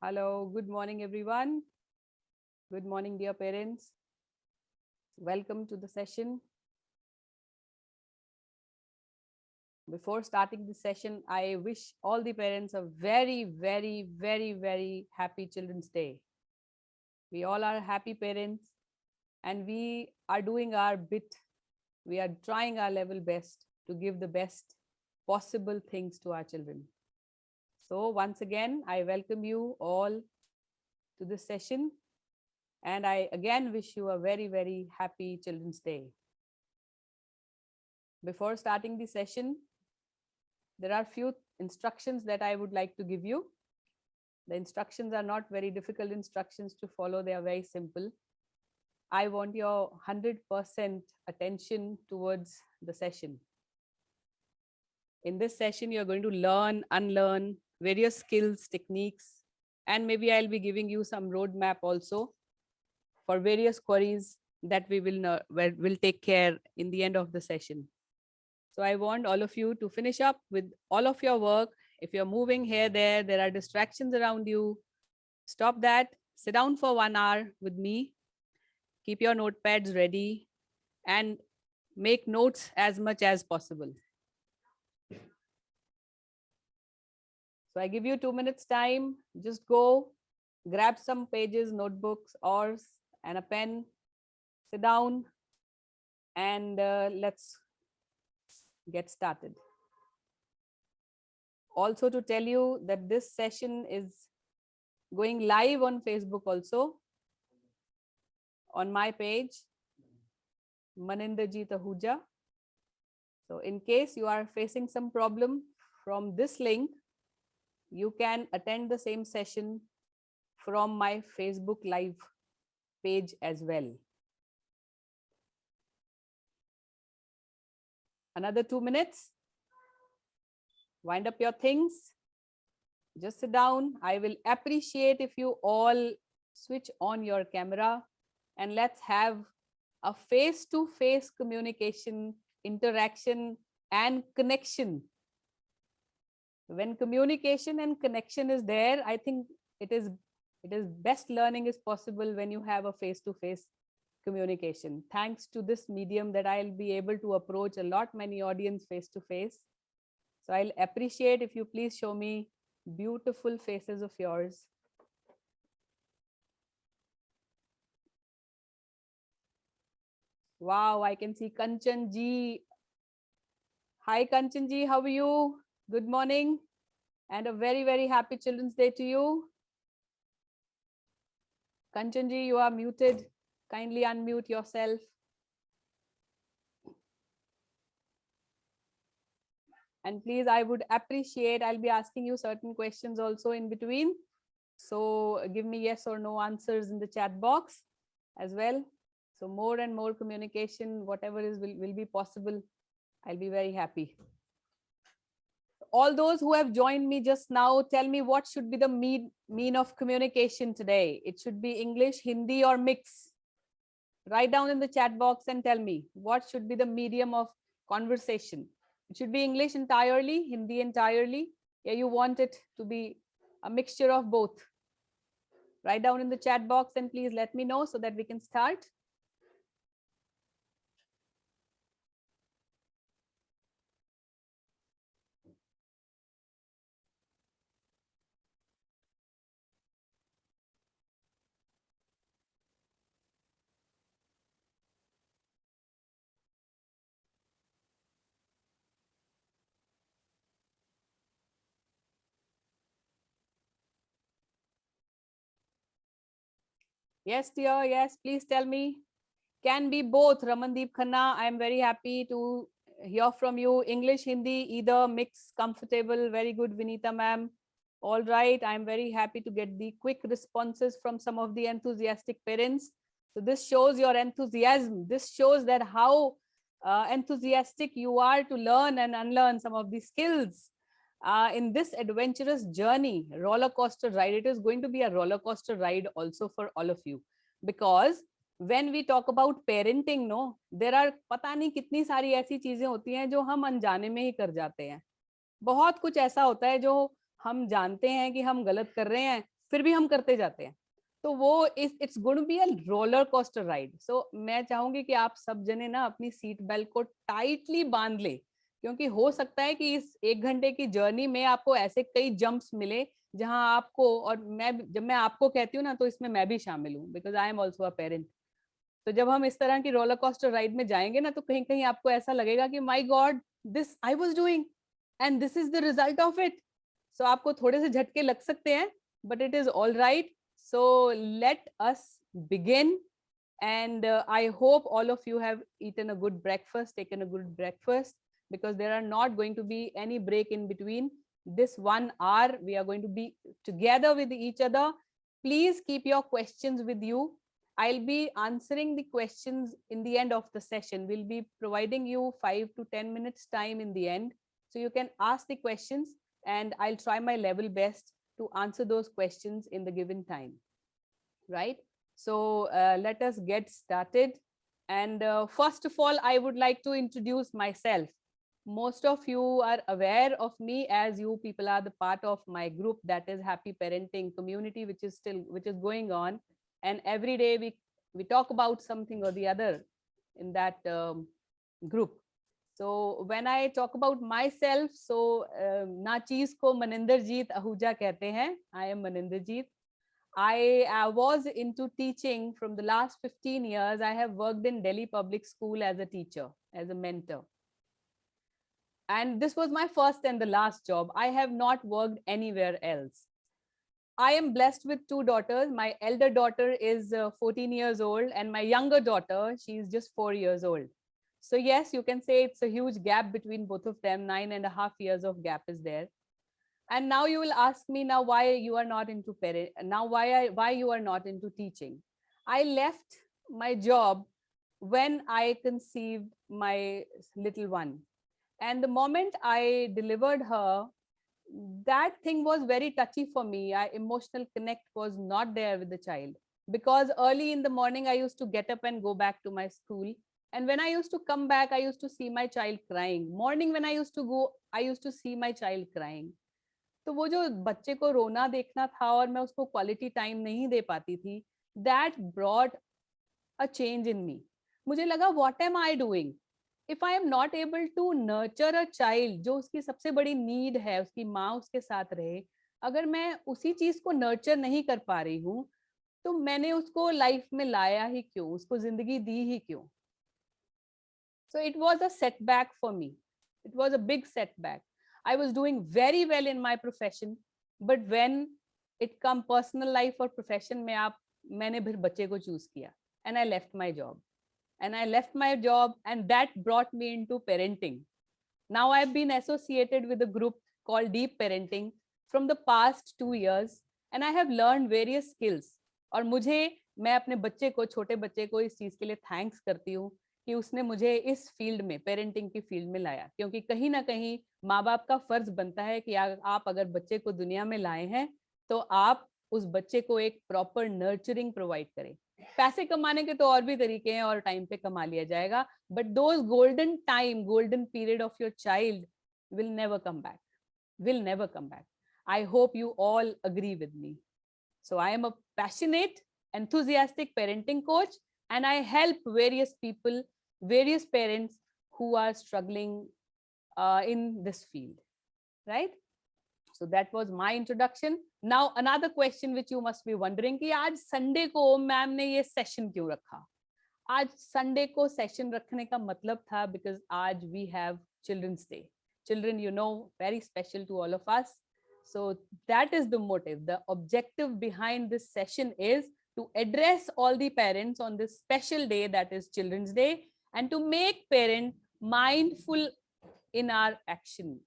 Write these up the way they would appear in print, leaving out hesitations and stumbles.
Hello, good morning, everyone. Good morning, dear parents. Welcome to the session. Before starting the session, I wish all the parents a very, very, very, very happy Children's Day. We all are happy parents and we are doing our bit. We are trying our level best to give the best possible things to our children. So once again, I welcome you all to this session. And I again wish you a very, very happy Children's Day. Before starting the session, there are few instructions that I would like to give you. The instructions are not very difficult instructions to follow. They are very simple. I want your 100% attention towards the session. In this session, you're going to learn, unlearn various skills, techniques, and maybe I'll be giving you some roadmap also for various queries that we will take care in the end of the session. So I want all of you to finish up with all of your work. If you're moving here, there are distractions around you. Stop that, sit down for 1 hour with me, keep your notepads ready and make notes as much as possible. So I give you 2 minutes time, just go, grab some pages, notebooks, and a pen, sit down and let's get started. Also to tell you that this session is going live on Facebook also, on my page, Maninderjeet Ahuja. So in case you are facing some problem from this link, you can attend the same session from my Facebook live page as well. Another 2 minutes. Wind up your things. Just sit down. I will appreciate if you all switch on your camera and let's have a face-to-face communication, interaction, and connection. When communication and connection is there, I think it is best learning is possible when you have a face-to-face communication. Thanks to this medium that I'll be able to approach a lot many audience face-to-face. So I'll appreciate if you please show me beautiful faces of yours. Wow, I can see Kanchan ji. Hi Kanchan ji, how are you? Good morning and a very, very happy Children's Day to you. Kanchan ji, you are muted. Kindly unmute yourself. And please, I would appreciate, I'll be asking you certain questions also in between. So give me yes or no answers in the chat box as well. So more and more communication, whatever is will be possible, I'll be very happy. All those who have joined me just now, tell me what should be the mean of communication today. It should be English, Hindi or mix. Write down in the chat box and tell me what should be the medium of conversation. It should be English entirely, Hindi entirely. Yeah, you want it to be a mixture of both. Write down in the chat box and please let me know so that we can start. Yes, dear. Yes, please tell me. Can be both. Ramandeep Khanna, I am very happy to hear from you. English, Hindi, either mix, comfortable. Very good, Vinita ma'am. All right. I am very happy to get the quick responses from some of the enthusiastic parents. So this shows your enthusiasm. This shows that how enthusiastic you are to learn and unlearn some of these skills. In this adventurous journey, roller coaster ride, it is going to be a roller coaster ride also for all of you, because when we talk about parenting, no, there are पता नहीं कितनी सारी ऐसी चीजें होती हैं जो हम अनजाने में ही कर जाते हैं. बहुत कुछ ऐसा होता है जो हम जानते हैं कि हम गलत कर रहे हैं, फिर भी हम करते जाते हैं। तो वो it's going to be a roller coaster ride. So मैं चाहूंगी कि आप सब जने ना अपनी सीट बेल्ट को टाइटली बांध ले, क्योंकि हो सकता है कि इस 1 घंटे की जर्नी में आपको ऐसे कई जंप्स मिले जहां आपको, और मैं जब मैं आपको कहती हूँ ना तो इसमें मैं भी शामिल हूँ, because I am also a parent. तो जब हम इस तरह की रोलर कोस्टर राइड में जाएंगे ना, तो कहीं कहीं आपको ऐसा लगेगा कि my god, this I was doing and this is the result of it. So आपको थोड़े से झटके लग सकते हैं, but it is all right. So let us begin, and I hope all of you have eaten a good breakfast, taken a good breakfast, because there are not going to be any break in between this 1 hour. We are going to be together with each other. Please keep your questions with you. I'll be answering the questions in the end of the session. We'll be providing you 5 to 10 minutes time in the end, so you can ask the questions and I'll try my level best to answer those questions in the given time, right? So let us get started. And first of all, I would like to introduce myself. Most of you are aware of me, as you people are the part of my group, that is Happy Parenting Community, which is going on, and every day we talk about something or the other in that group. So when I talk about myself, so ना चीज को मनिंदरजीत आहूजा कहते हैं. I am Maninderjeet. I was into teaching from the last 15 years. I have worked in Delhi Public School as a teacher, as a mentor. And this was my first and the last job. I have not worked anywhere else. I am blessed with 2 daughters. My elder daughter is 14 years old, and my younger daughter, she's just 4 years old. So yes, you can say it's a huge gap between both of them. 9.5 years of gap is there. And now you will ask me now why you are not into parent, now why you are not into teaching. I left my job when I conceived my little one, and the moment I delivered her, that thing was very touchy for me. Emotional connect was not there with the child, because early in the morning I used to get up and go back to my school, and when I used to come back I used to see my child crying. Morning when I used to go, I used to see my child crying. तो वो जो बच्चे को रोना देखना था और मैं उसको क्वालिटी टाइम नहीं दे पाती थी, that brought a change in me. मुझे लगा what am I doing if I am not able to nurture a child, जो उसकी सबसे बड़ी नीड है उसकी माँ उसके साथ रहे, अगर मैं उसी चीज को नर्चर नहीं कर पा रही हूँ, तो मैंने उसको लाइफ में लाया ही क्यों, उसको जिंदगी दी ही क्यों. So it was a setback for me. It was a big setback. I was doing very well in my profession, but when it come personal life or profession में मैंने फिर बच्चे को choose किया, and I left my job. And that brought me into parenting. Now I've been associated with a group called Deep Parenting from the past 2 years, and I have learned various skills. और मैं अपने बच्चे को, छोटे बच्चे को इस चीज के लिए थैंक्स करती हूँ कि उसने मुझे इस फील्ड में, पेरेंटिंग की फील्ड में लाया, क्योंकि कहीं ना कहीं माँ बाप का फर्ज बनता है कि आप अगर बच्चे को दुनिया में लाए हैं तो आप उस बच्चे को एक प्रॉपर नर्चरिंग प्रोवाइड करें. पैसे कमाने के तो और भी तरीके हैं और टाइम पे कमा लिया जाएगा, but those golden period of your child will never come back. I hope you all agree with me. So I am a passionate, enthusiastic parenting coach, and I help various people, various parents who are struggling in this field, right? So that was my introduction. Now another question which you must be wondering कि आज Sunday को ma'am ने ये session क्यों रखा. आज Sunday को session रखने का मतलब था because आज we have Children's Day. Children, you know, very special to all of us. So that is the motive. The objective behind this session is to address all the parents on this special day, that is Children's Day, and to make parents mindful in our action.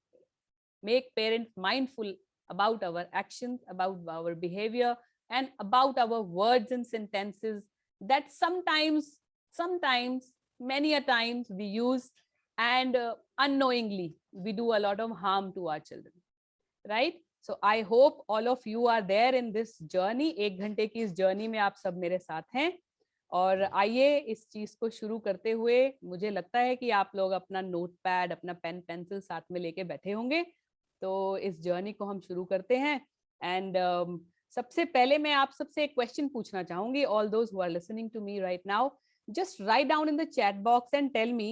Make parents mindful about our actions, about our behavior, and about our words and sentences that sometimes, many a times we use, and unknowingly we do a lot of harm to our children, right? So I hope all of you are there in this journey. 1 घंटे की इस journey में आप सब मेरे साथ हैं. और आइए इस चीज को शुरू करते हुए, मुझे लगता है कि आप लोग अपना नोटपैड, अपना पेन पेंसिल साथ में लेके बैठे होंगे. तो इस जर्नी को हम शुरू करते हैं. एंड सबसे पहले मैं आप सबसे एक क्वेश्चन पूछना चाहूंगी, all those who are listening to me right now, just write down in the chat box and tell me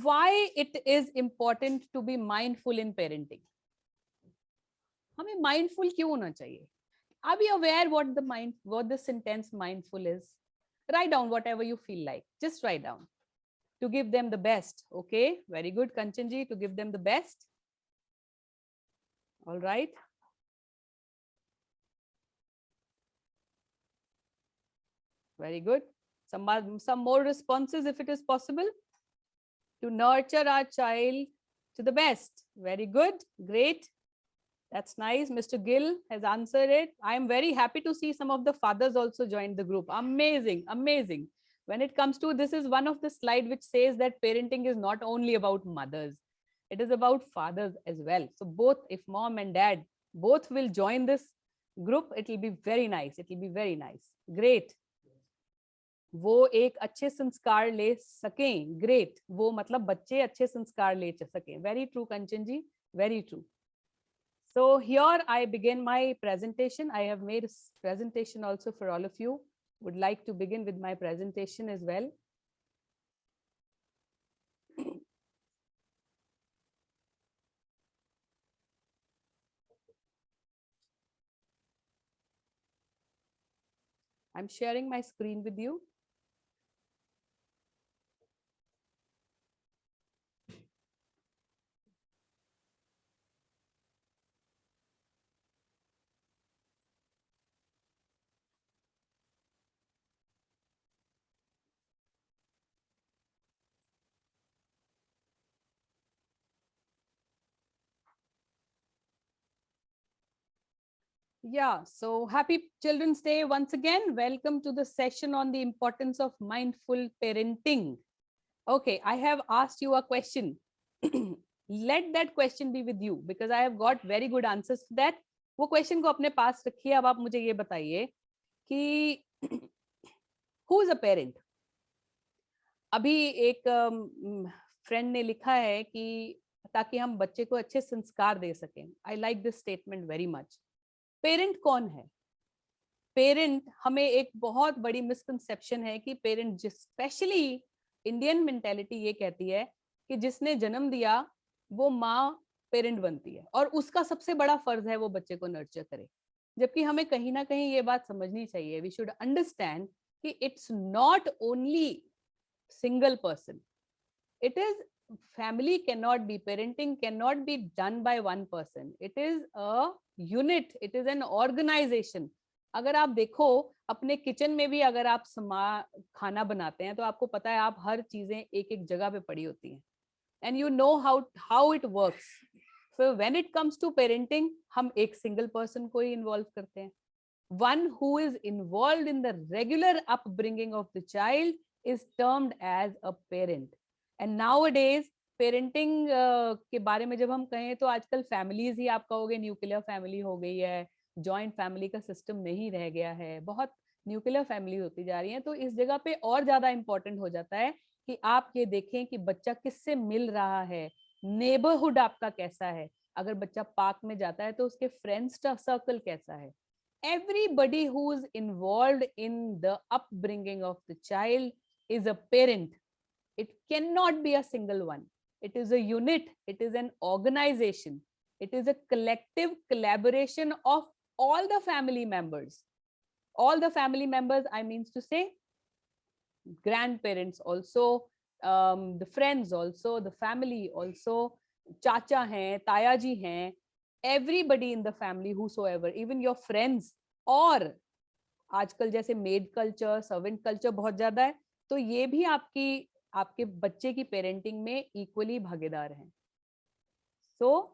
why it is important to be mindful in parenting. हमें mindful क्यों होना चाहिए? Are we aware what the sentence mindful is? Write down whatever you feel like. Just write down to give them the best. Okay, very good, Kanchanji, to give them the best. All right. Very good. Some more responses if it is possible. To nurture our child to the best. Very good. Great. That's nice. Mr. Gill has answered it. I am very happy to see some of the fathers also joined the group. Amazing. Amazing. When it comes to, this is one of the slide which says that parenting is not only about mothers. It is about fathers as well. So both, if mom and dad, both will join this group, it will be very nice. It will be very nice. Great. वो एक अच्छे संस्कार ले सकें. Great. वो मतलब बच्चे अच्छे संस्कार ले सकें. Very true Kanchan ji, very true. So here I begin my presentation. I have made a presentation also for all of you. Would like to begin with my presentation as well. I'm sharing my screen with you. Yeah, so happy Children's Day once again. Welcome to the session on the importance of mindful parenting. Okay, I have asked you a question. Let that question be with you because I have got very good answers to that. वो question को अपने पास रखिए. अब आप मुझे ये बताइए कि who is a parent? अभी एक फ्रेंड ने लिखा है कि ताकि हम बच्चे को अच्छे संस्कार दे सकें. I like this statement very much. Parent कौन है? पेरेंट, हमें एक बहुत बड़ी मिसकंसेप्शन है कि पेरेंट, स्पेशली इंडियन मेंटेलिटी ये कहती है कि जिसने जन्म दिया वो माँ पेरेंट बनती है और उसका सबसे बड़ा फर्ज है वो बच्चे को नर्चर करे. जबकि हमें कहीं ना कहीं ये बात समझनी चाहिए. वी शुड अंडरस्टैंड कि it's not only single person. It is, family cannot be, parenting cannot be done by one person. It is a unit. It is an organization. अगर आप देखो अपने किचन में भी अगर आप खाना बनाते हैं तो आपको पता है आप हर चीजें एक एक जगह पे पड़ी होती हैं. And you know how it works. So when it comes to parenting, हम एक single person को ही involve करते हैं. One who is involved in the regular upbringing of the child is termed as a parent. And nowadays parenting के बारे में जब हम कहें तो आजकल families ही आप कहोगे न्यूक्लियर फैमिली हो गई है, जॉइंट फैमिली का सिस्टम नहीं रह गया है, बहुत न्यूक्लियर फैमिली होती जा रही है. तो इस जगह पे और ज्यादा इंपॉर्टेंट हो जाता है कि आप ये देखें कि बच्चा किससे मिल रहा है, नेबरहुड आपका कैसा है. अगर बच्चा पार्क में जाता है तो उसके फ्रेंड्स का सर्कल कैसा है. Everybody who is involved in the upbringing of the child is a parent. It cannot be a single one. It is a unit. It is an organization. It is a collective collaboration of all the family members. All the family members, I mean to say, grandparents also, the friends also, the family also, चाचा हैं, ताया जी हैं, everybody in the family, whosoever, even your friends. और आजकल जैसे made culture, servant culture बहुत ज्यादा है, तो ये भी आपके बच्चे की पेरेंटिंग में इक्वली भागीदार हैं. So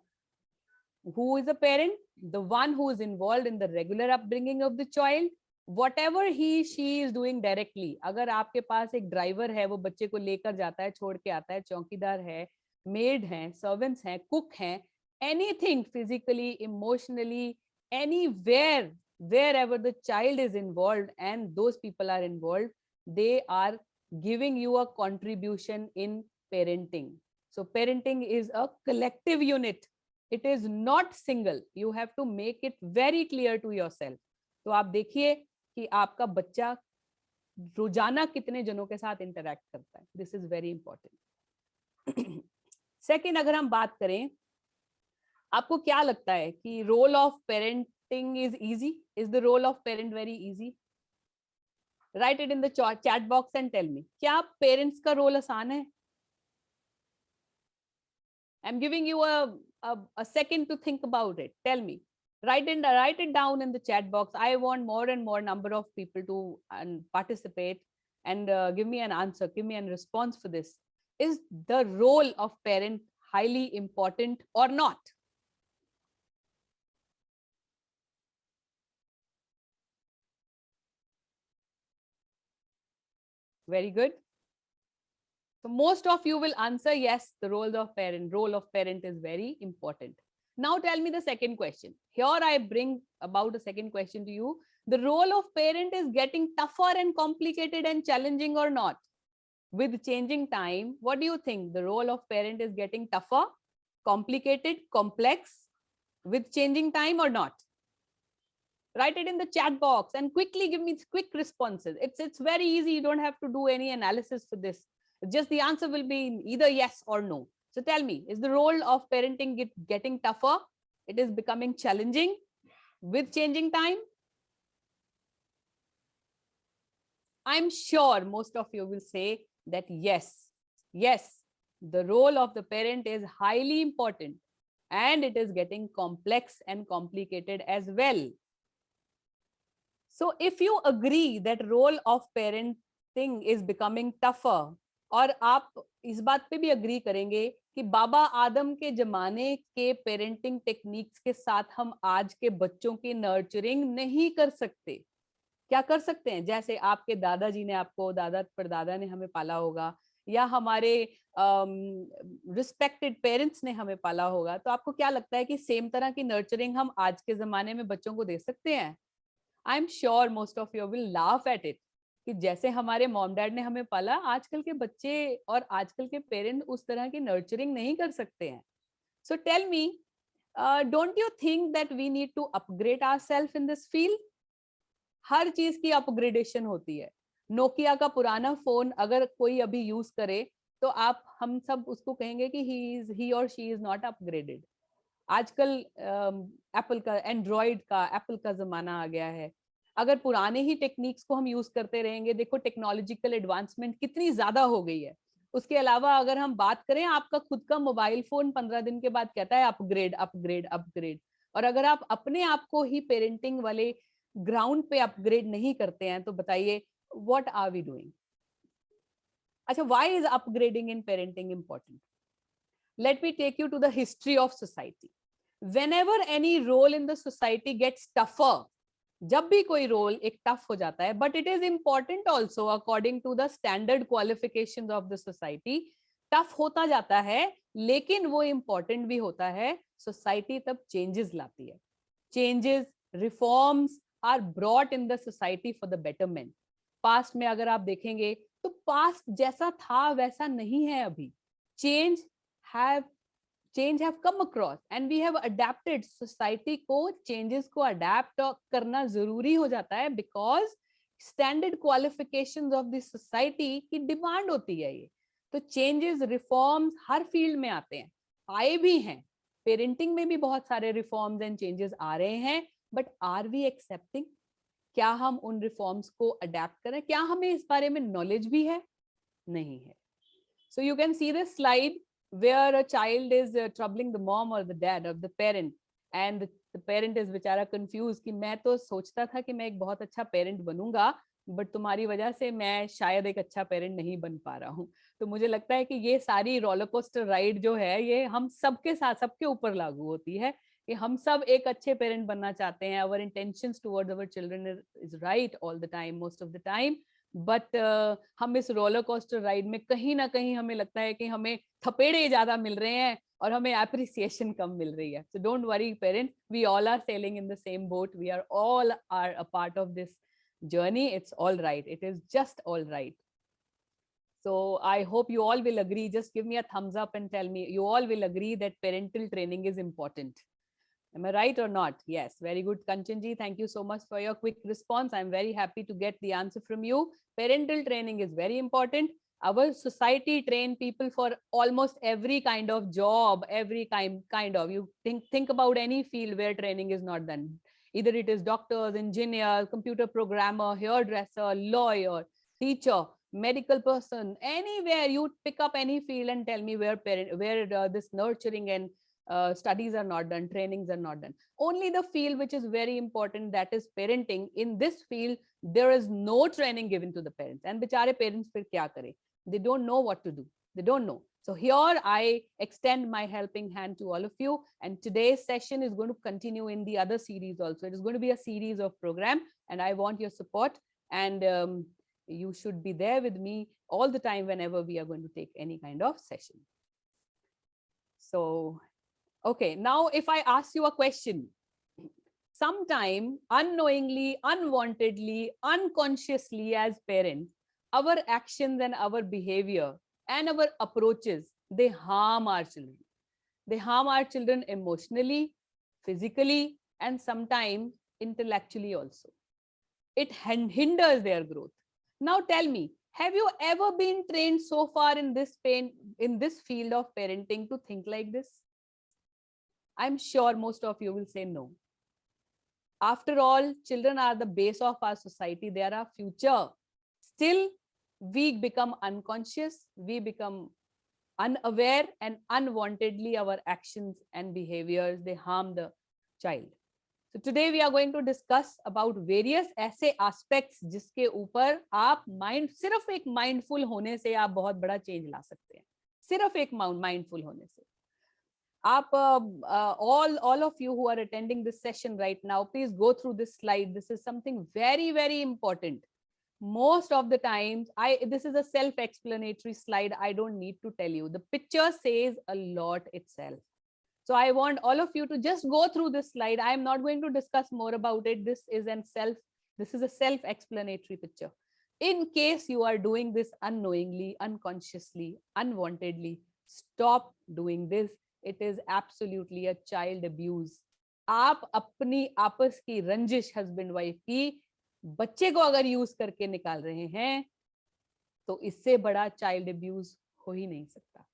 who is a parent? The one who is involved in the regular upbringing of the child. Whatever she is doing directly. अगर आपके पास एक ड्राइवर है, वो बच्चे को लेकर जाता है, छोड़ के आता है, चौकीदार है, मेड हैं, सर्वेंट्स हैं, कुक हैं, anything physically, emotionally, anywhere, wherever the child is involved and those people are involved, they are giving you a contribution in parenting. So parenting is a collective unit. It is not single. You have to make it very clear to yourself. तो आप देखिए कि आपका बच्चा रोजाना कितने जनों के साथ इंटरेक्ट करता है. This is very important. Second, अगर हम बात करें, आपको क्या लगता है कि role of parenting is easy? Is the role of parent very easy? Write it in the chat box and tell me, क्या पेरेंट्स का रोल आसान है? I am giving you a second to think about it. Tell me. Write it down in the chat box. I want more and more number of people to participate and give me an answer, give me a response for this. Is the role of parent highly important or not? Very good. So most of you will answer yes, the role of parent is very important. Now tell me the second question. Here I bring about a second question to you. The role of parent is getting tougher and complicated and challenging or not? With changing time, what do you think? The role of parent is getting tougher, complicated, complex with changing time or not? Write it in the chat box and quickly give me quick responses. It's very easy. You don't have to do any analysis for this. Just the answer will be either yes or no. So tell me, is the role of parenting getting tougher? It is becoming challenging with changing time? I'm sure most of you will say that yes, the role of the parent is highly important and it is getting complex and complicated as well. So if you agree that role of parenting is becoming tougher, और आप इस बात पे भी agree करेंगे कि बाबा आदम के जमाने के पेरेंटिंग टेक्निक्स के साथ हम आज के बच्चों की नर्चरिंग नहीं कर सकते. क्या कर सकते हैं? जैसे आपके दादाजी ने आपको, दादा परदादा ने हमें पाला होगा, या हमारे रिस्पेक्टेड पेरेंट्स ने हमें पाला होगा, तो आपको क्या लगता है कि सेम तरह की नर्चरिंग हम आज के जमाने में बच्चों को दे सकते हैं? I am sure most of you will laugh at it कि जैसे हमारे मॉम डैड ने हमें पाला, आजकल के बच्चे और आजकल के पेरेंट उस तरह की नर्चरिंग नहीं कर सकते हैं. So tell me, don't you think that we need to upgrade ourself in this field? हर चीज की अपग्रेडेशन होती है. नोकिया का पुराना फोन अगर कोई अभी यूज करे तो हम सब उसको कहेंगे कि ही और शी इज नॉट अपग्रेडेड. आजकल एप्पल का, एंड्रॉइड का, एप्पल का जमाना आ गया है. अगर पुराने ही टेक्निक्स को हम यूज करते रहेंगे, देखो टेक्नोलॉजिकल एडवांसमेंट कितनी ज्यादा हो गई है. उसके अलावा अगर हम बात करें, आपका खुद का मोबाइल फोन 15 दिन के बाद कहता है अपग्रेड अपग्रेड अपग्रेड. और अगर आप अपने आप को ही पेरेंटिंग वाले ग्राउंड पे अपग्रेड नहीं करते हैं तो बताइए व्हाट आर वी डूइंग? अच्छा, why is upgrading in parenting important? Let me take you to the history of society. Whenever any role in the society gets tougher, जब भी कोई रोल एक टफ हो जाता है, but it is important also according to the standard qualifications of the society, tough होता जाता है लेकिन वो important भी होता है. सोसाइटी तब चेंजेस लाती है. Changes, reforms are brought in the society for the betterment. Past में अगर आप देखेंगे तो पास्ट जैसा था वैसा नहीं है अभी. change have come across and we have adapted. society को changes को adapt करना जरूरी हो जाता है because standard qualifications of the society की demand होती है ये. तो changes, reforms हर फील्ड में आते हैं, आए भी हैं. पेरेंटिंग में भी बहुत सारे रिफॉर्म्स एंड चेंजेस आ रहे हैं, बट आर वी एक्सेप्टिंग? क्या हम उन रिफॉर्म्स को अडेप्ट करें? क्या हमें इस बारे में नॉलेज भी है? नहीं है. So you can see this slide where a child is troubling the mom or the dad or the parent and the parent is बेचारा confused कि मैं तो सोचता था कि मैं एक बहुत अच्छा पेरेंट बनूंगा, बट तुम्हारी वजह से मैं शायद एक अच्छा पेरेंट नहीं बन पा रहा हूँ. तो मुझे लगता है कि ये सारी रोलर कोस्टर राइड जो है ये हम सबके साथ, सबके ऊपर लागू होती है कि हम सब एक अच्छे पेरेंट बनना चाहते हैं. Our intentions towards our children is right all the time, most of the time, but हम इस रोलर कोस्टर राइड में कहीं ना कहीं हमें लगता है कि हमें थपेड़े ज्यादा मिल रहे हैं और हमें एप्रिसिएशन कम मिल रही है. So don't worry parents, we all are sailing in the same boat, we are all are a part of this journey. It's all right, it is just all right. So I hope you all will agree. Just give me a thumbs up and tell me you all will agree that parental training is important. Am I right or not? Yes, very good, Kanchanji. Thank you so much for your quick response. I'm very happy to get the answer from you. Parental training is very important. Our society train people for almost every kind of job, every kind of, you think about any field where training is not done. Either it is doctors, engineer, computer programmer, hairdresser, lawyer, teacher, medical person, anywhere you pick up any field and tell me where this nurturing and studies are not done, trainings are not done. Only the field which is very important, that is parenting. In this field, there is no training given to the parents. And bichare parents fir kya kare? They don't know what to do. They don't know. So here I extend my helping hand to all of you. And today's session is going to continue in the other series also. It is going to be a series of program, and I want your support. And you should be there with me all the time whenever we are going to take any kind of session. So, okay, now if I ask you a question, sometime unknowingly, unwantedly, unconsciously as parents, our actions and our behavior and our approaches, they harm our children. They harm our children emotionally, physically, and sometimes intellectually also. It hinders their growth. Now tell me, have you ever been trained so far in this field of parenting to think like this? I'm sure most of you will say no. After all, children are the base of our society. They are our future. Still, we become unconscious, we become unaware, and unwantedly our actions and behaviors, they harm the child. So today we are going to discuss about various ऐसे aspects जिसके ऊपर आप सिर्फ एक mindful होने से आप बहुत बड़ा change ला सकते हैं. सिर्फ एक mindful होने से. आप all of you who are attending this session right now, please go through this slide. This is something very, very important. Most of the times, this is a self-explanatory slide. I don't need to tell you. The picture says a lot itself. So I want all of you to just go through this slide. I am not going to discuss more about it. This is a self-explanatory picture. In case you are doing this unknowingly, unconsciously, unwantedly, stop doing this. It is absolutely a child abuse. आप अपनी आपस की रंजिश husband wife की बच्चे को अगर use करके निकाल रहे हैं तो इससे बड़ा चाइल्ड अब्यूज हो ही नहीं सकता.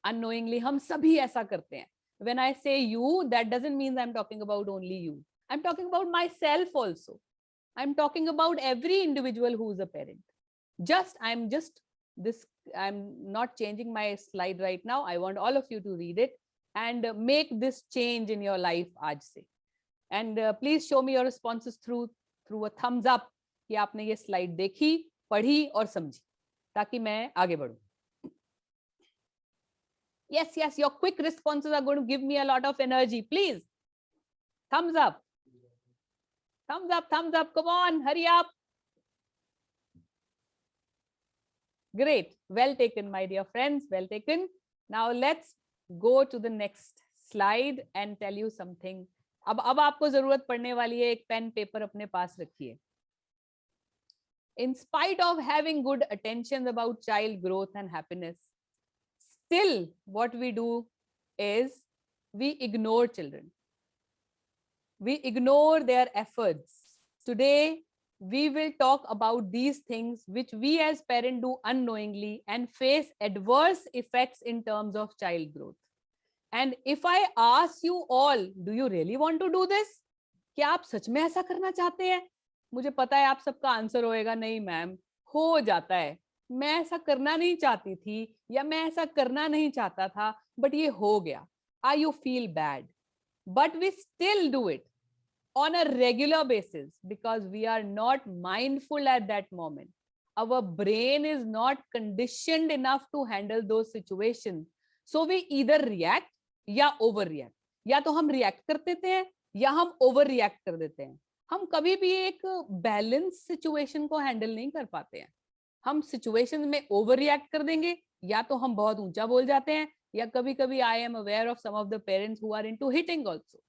Unknowingly हम सभी ऐसा करते हैं. When I say you, that doesn't mean I'm talking about only you. I'm talking about myself also. I'm talking about every individual who is a parent. I'm not changing my slide right now. I want all of you to read it and make this change in your life आज से. And please show me your responses through a thumbs up कि आपने ये slide देखी, पढ़ी और समझी, ताकि मैं आगे बढ़ूं. Yes, your quick responses are going to give me a lot of energy. Please, thumbs up. Thumbs up. Come on, hurry up. Great. Well taken, my dear friends. Well taken. Now let's go to the next slide and tell you something. अब आपको जरूरत पड़ने वाली है. एक pen paper अपने पास रखिए. In spite of having good attention about child growth and happiness, still what we do is we ignore children. We ignore their efforts. Today, we will talk about these things which we as parents do unknowingly and face adverse effects in terms of child growth. And if I ask you all, do you really want to do this? क्या आप सच में ऐसा करना चाहते हैं? मुझे पता है आप सबका आंसर होएगा नहीं मैम, हो जाता है. मैं ऐसा करना नहीं चाहती थी या मैं ऐसा करना नहीं चाहता था, but ये हो गया. You feel bad, but we still do it on a regular basis because we are not mindful at that moment. Our brain is not conditioned enough to handle those situations. So we either react या overreact. या तो हम react कर देते हैं या हम overreact कर देते हैं. हम कभी भी एक बैलेंस सिचुएशन को हैंडल नहीं कर पाते हैं. हम सिचुएशन में overreact कर देंगे या तो हम बहुत ऊंचा बोल जाते हैं या कभी कभी I am aware of some of the parents who are into hitting also,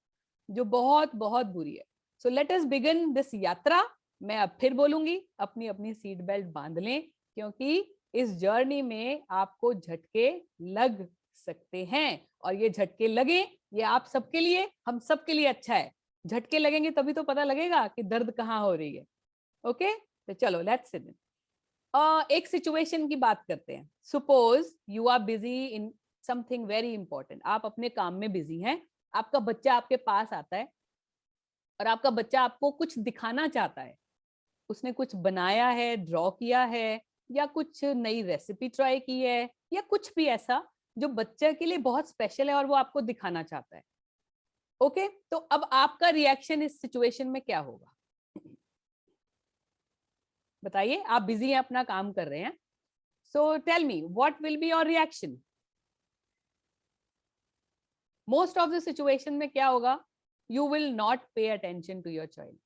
जो बहुत बहुत बुरी है. So let us begin this यात्रा. मैं अब फिर बोलूंगी, अपनी अपनी सीट बेल्ट बांध लें क्योंकि इस जर्नी में आपको झटके लग सकते हैं। और ये झटके लगे, ये आप सबके लिए, हम सबके लिए अच्छा है। झटके लगेंगे तभी तो पता लगेगा कि दर्द कहाँ हो रही है। ओके, तो चलो लेट्स सी। एक सिचुएशन की बात करते हैं। Suppose you are busy in something very important. आप अपने काम में बिजी हैं, आपका बच्चा आपके पास आता है और आपका बच्चा आपको कुछ दिखाना चाहता है। उसने कुछ बनाया है, ड्रॉ किया है, या कुछ नई रेसिपी ट्राई की है, या कुछ भी ऐसा जो बच्चे के लिए बहुत स्पेशल है और वो आपको दिखाना चाहता है। ओके, तो अब आपका रिएक्शन इस सिचुएशन में क्या होगा बताइए। आप बिजी हैं, अपना काम कर रहे हैं। So tell me what will be your reaction. Most of the situation में क्या होगा? You will not pay attention to your child.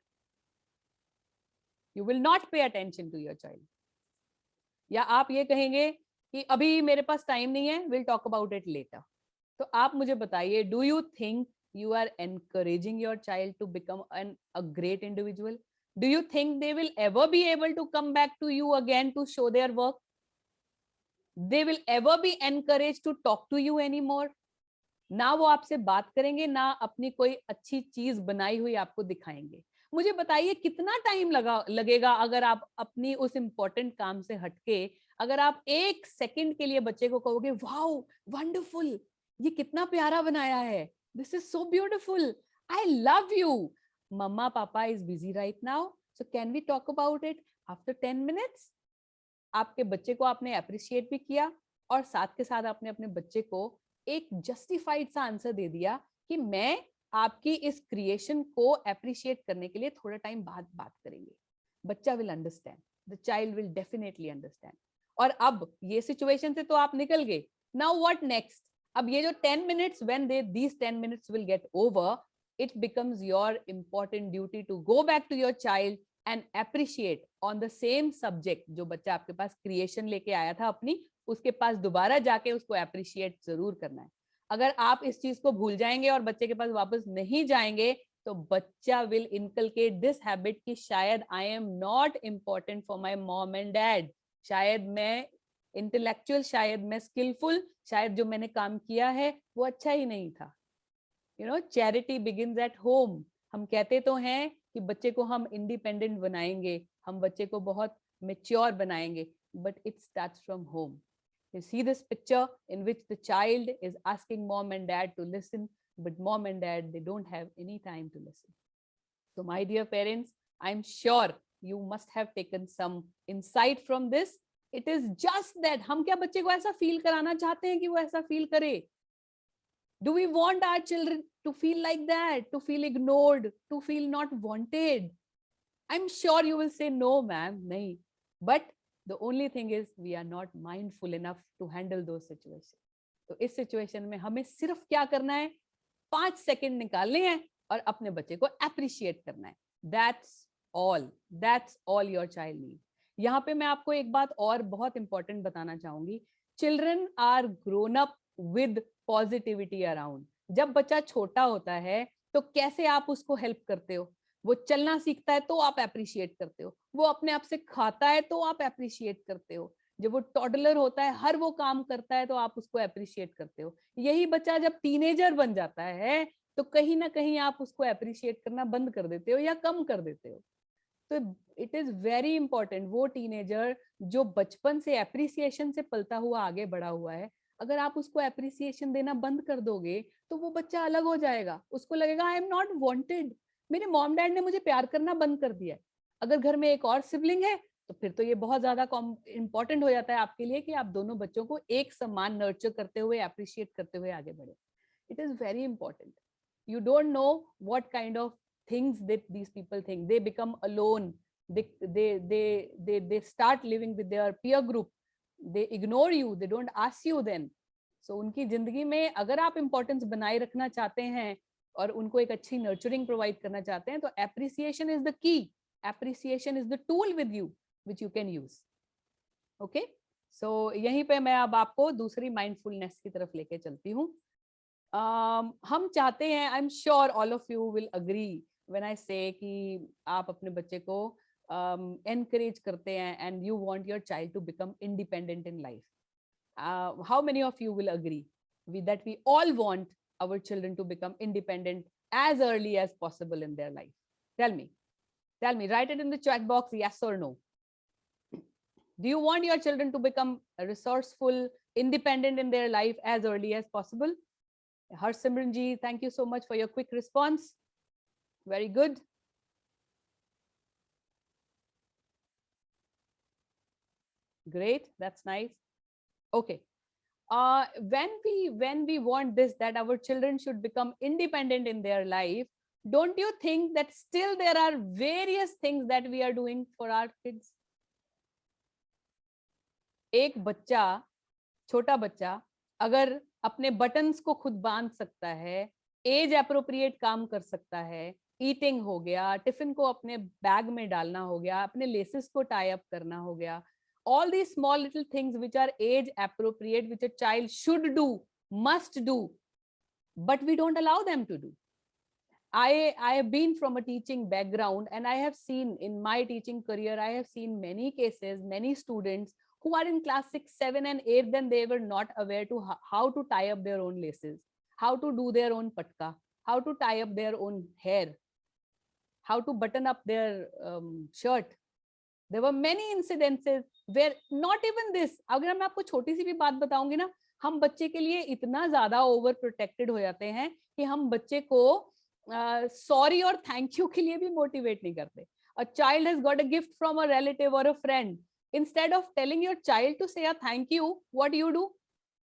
You will not pay attention to your child. या आप ये कहेंगे कि अभी मेरे पास टाइम नहीं है, will talk about it later. तो आप मुझे बताइए, do you think you are encouraging your child to become a great individual? Do you think they will ever be able to come back to you again to show their work? They will ever be encouraged to talk to you anymore? ना वो आपसे बात करेंगे, ना अपनी कोई अच्छी चीज बनाई हुई आपको दिखाएंगे। मुझे बताइए कितना टाइम लगेगा अगर आप अपनी उस इंपॉर्टेंट काम से हटके अगर आप एक सेकंड के लिए बच्चे को कहोगे वाओ वंडरफुल, ये कितना प्यारा बनाया है, this is so beautiful, I love you, mamma papa is busy right now, so can we talk about it after 10 minutes. आपके बच्चे को आपने अप्रिशिएट भी किया और साथ के साथ आपने अपने बच्चे को एक जस्टिफाइड सा आंसर दे दिया कि मैं आपकी इस क्रिएशन को अप्रिशिएट करने के लिए थोड़ा टाइम बाद बात करेंगे। बच्चा will understand, the child will definitely understand. और अब ये सिचुएशन से तो आप निकल गए, नाउ व्हाट नेक्स्ट? अब ये जो 10 minutes when they these 10 minutes will get over, it becomes your important duty to go back to your child and appreciate on the same subject। जो बच्चा आपके पास क्रिएशन लेके आया था अपनी, उसके पास दोबारा जाके उसको अप्रिशिएट जरूर करना है। अगर आप इस चीज को भूल जाएंगे और बच्चे के पास वापस नहीं जाएंगे तो बच्चा विल इनकलकेट दिस हैबिट कि शायद आई am not important for my mom and dad, शायद मैं इंटेलेक्चुअल, शायद मैं स्किलफुल, शायद जो मैंने काम किया है वो अच्छा ही नहीं था। You know, charity begins at home. हम कहते तो हैं कि बच्चे को हम इंडिपेंडेंट बनाएंगे, हम बच्चे को बहुत मेच्योर बनाएंगे, but it starts from home. You see this picture in which the child is asking mom and dad to listen, but mom and dad, they don't have any time to listen. So my dear parents, I'm sure you must have taken some insight from this. It is just that हम क्या बच्चे को ऐसा feel कराना चाहते हैं कि वो ऐसा फील करे? Do we want our children to feel like that, to feel ignored, to feel not wanted? I'm sure you will say no, ma'am, nahi. But the only thing is we are not mindful enough to handle those situations. तो इस situation में हमें सिर्फ क्या करना है, 5 second निकालने हैं और अपने बच्चे को अप्रिशिएट करना है। That's all your child need. यहाँ पे मैं आपको एक बात और बहुत इंपॉर्टेंट बताना चाहूंगी। Children are grown up with positivity around. जब बच्चा छोटा होता है तो कैसे आप उसको हेल्प करते हो? वो चलना सीखता है तो आप अप्रिशिएट करते हो, वो अपने आप से खाता है तो आप अप्रिशिएट करते हो, जब वो टॉडलर होता है हर वो काम करता है तो आप उसको अप्रिशिएट करते हो। यही बच्चा जब टीनेजर बन जाता है तो कहीं ना कहीं आप उसको अप्रिशिएट करना बंद कर देते हो या कम कर देते हो। तो इट इज वेरी इंपॉर्टेंट, वो टीनेजर जो बचपन से अप्रिसिएशन से पलता हुआ आगे बढ़ा हुआ है, अगर आप उसको अप्रिसिएशन देना बंद कर दोगे तो वो बच्चा अलग हो जाएगा। उसको लगेगा आई एम नॉट वांटेड, मेरे मॉम डैड ने मुझे प्यार करना बंद कर दिया है। अगर घर में एक और सिबलिंग है तो फिर तो ये बहुत ज्यादा इंपॉर्टेंट हो जाता है आपके लिए कि आप दोनों बच्चों को एक समान नर्चर करते हुए, अप्रिशिएट करते हुए आगे बढ़े। It is very important. You don't know what kind of things that these people think. They become alone. They start living with their peer group. They ignore you. They don't ask you then. So उनकी जिंदगी में अगर आप importance बनाए रखना चाहते हैं और उनको एक अच्छी नर्चरिंग प्रोवाइड करना चाहते हैं तो appreciation is the key, appreciation is the tool with you which you can use. Okay, so यहीं पे मैं अब आपको दूसरी माइंडफुलनेस की तरफ लेके चलती हूँ। हम चाहते हैं, I am sure all of you will agree when I say कि आप अपने बच्चे को एनकरेज करते हैं and you want your child to become independent in life. How many of you will agree? that we all want our children to become independent as early as possible in their life? Tell me, write it in the chat box, yes or no. Do you want your children to become resourceful, independent in their life as early as possible? Harsimran ji, thank you so much for your quick response. Very good. Great, that's nice. Okay. When we want this, that our children should become independent in their life, don't you think that still there are various things that we are doing for our kids? एक बच्चा, छोटा बच्चा अगर अपने buttons को खुद बांध सकता है, एज अप्रोप्रिएट काम कर सकता है, ईटिंग हो गया, टिफिन को अपने बैग में डालना हो गया, अपने लेसेस को टाई अप करना हो गया, all these small little things which are age appropriate, which a child should do, must do, but we don't allow them to do. I have been from a teaching background, and I have seen in my teaching career, I have seen many cases, many students who are in class 6, 7 and 8, then they were not aware to how to tie up their own laces, how to do their own patka, how to tie up their own hair, how to button up their shirt. There were many incidences where not even this, अगर मैं आपको छोटी सी भी बात बताऊंगी ना, हम बच्चे के लिए इतना ज्यादा ओवर प्रोटेक्टेड हो जाते हैं कि हम बच्चे को सॉरी और थैंक यू के लिए भी मोटिवेट नहीं करते. A child has got a gift from a relative or a friend. Instead of telling your child to say a thank you, what do?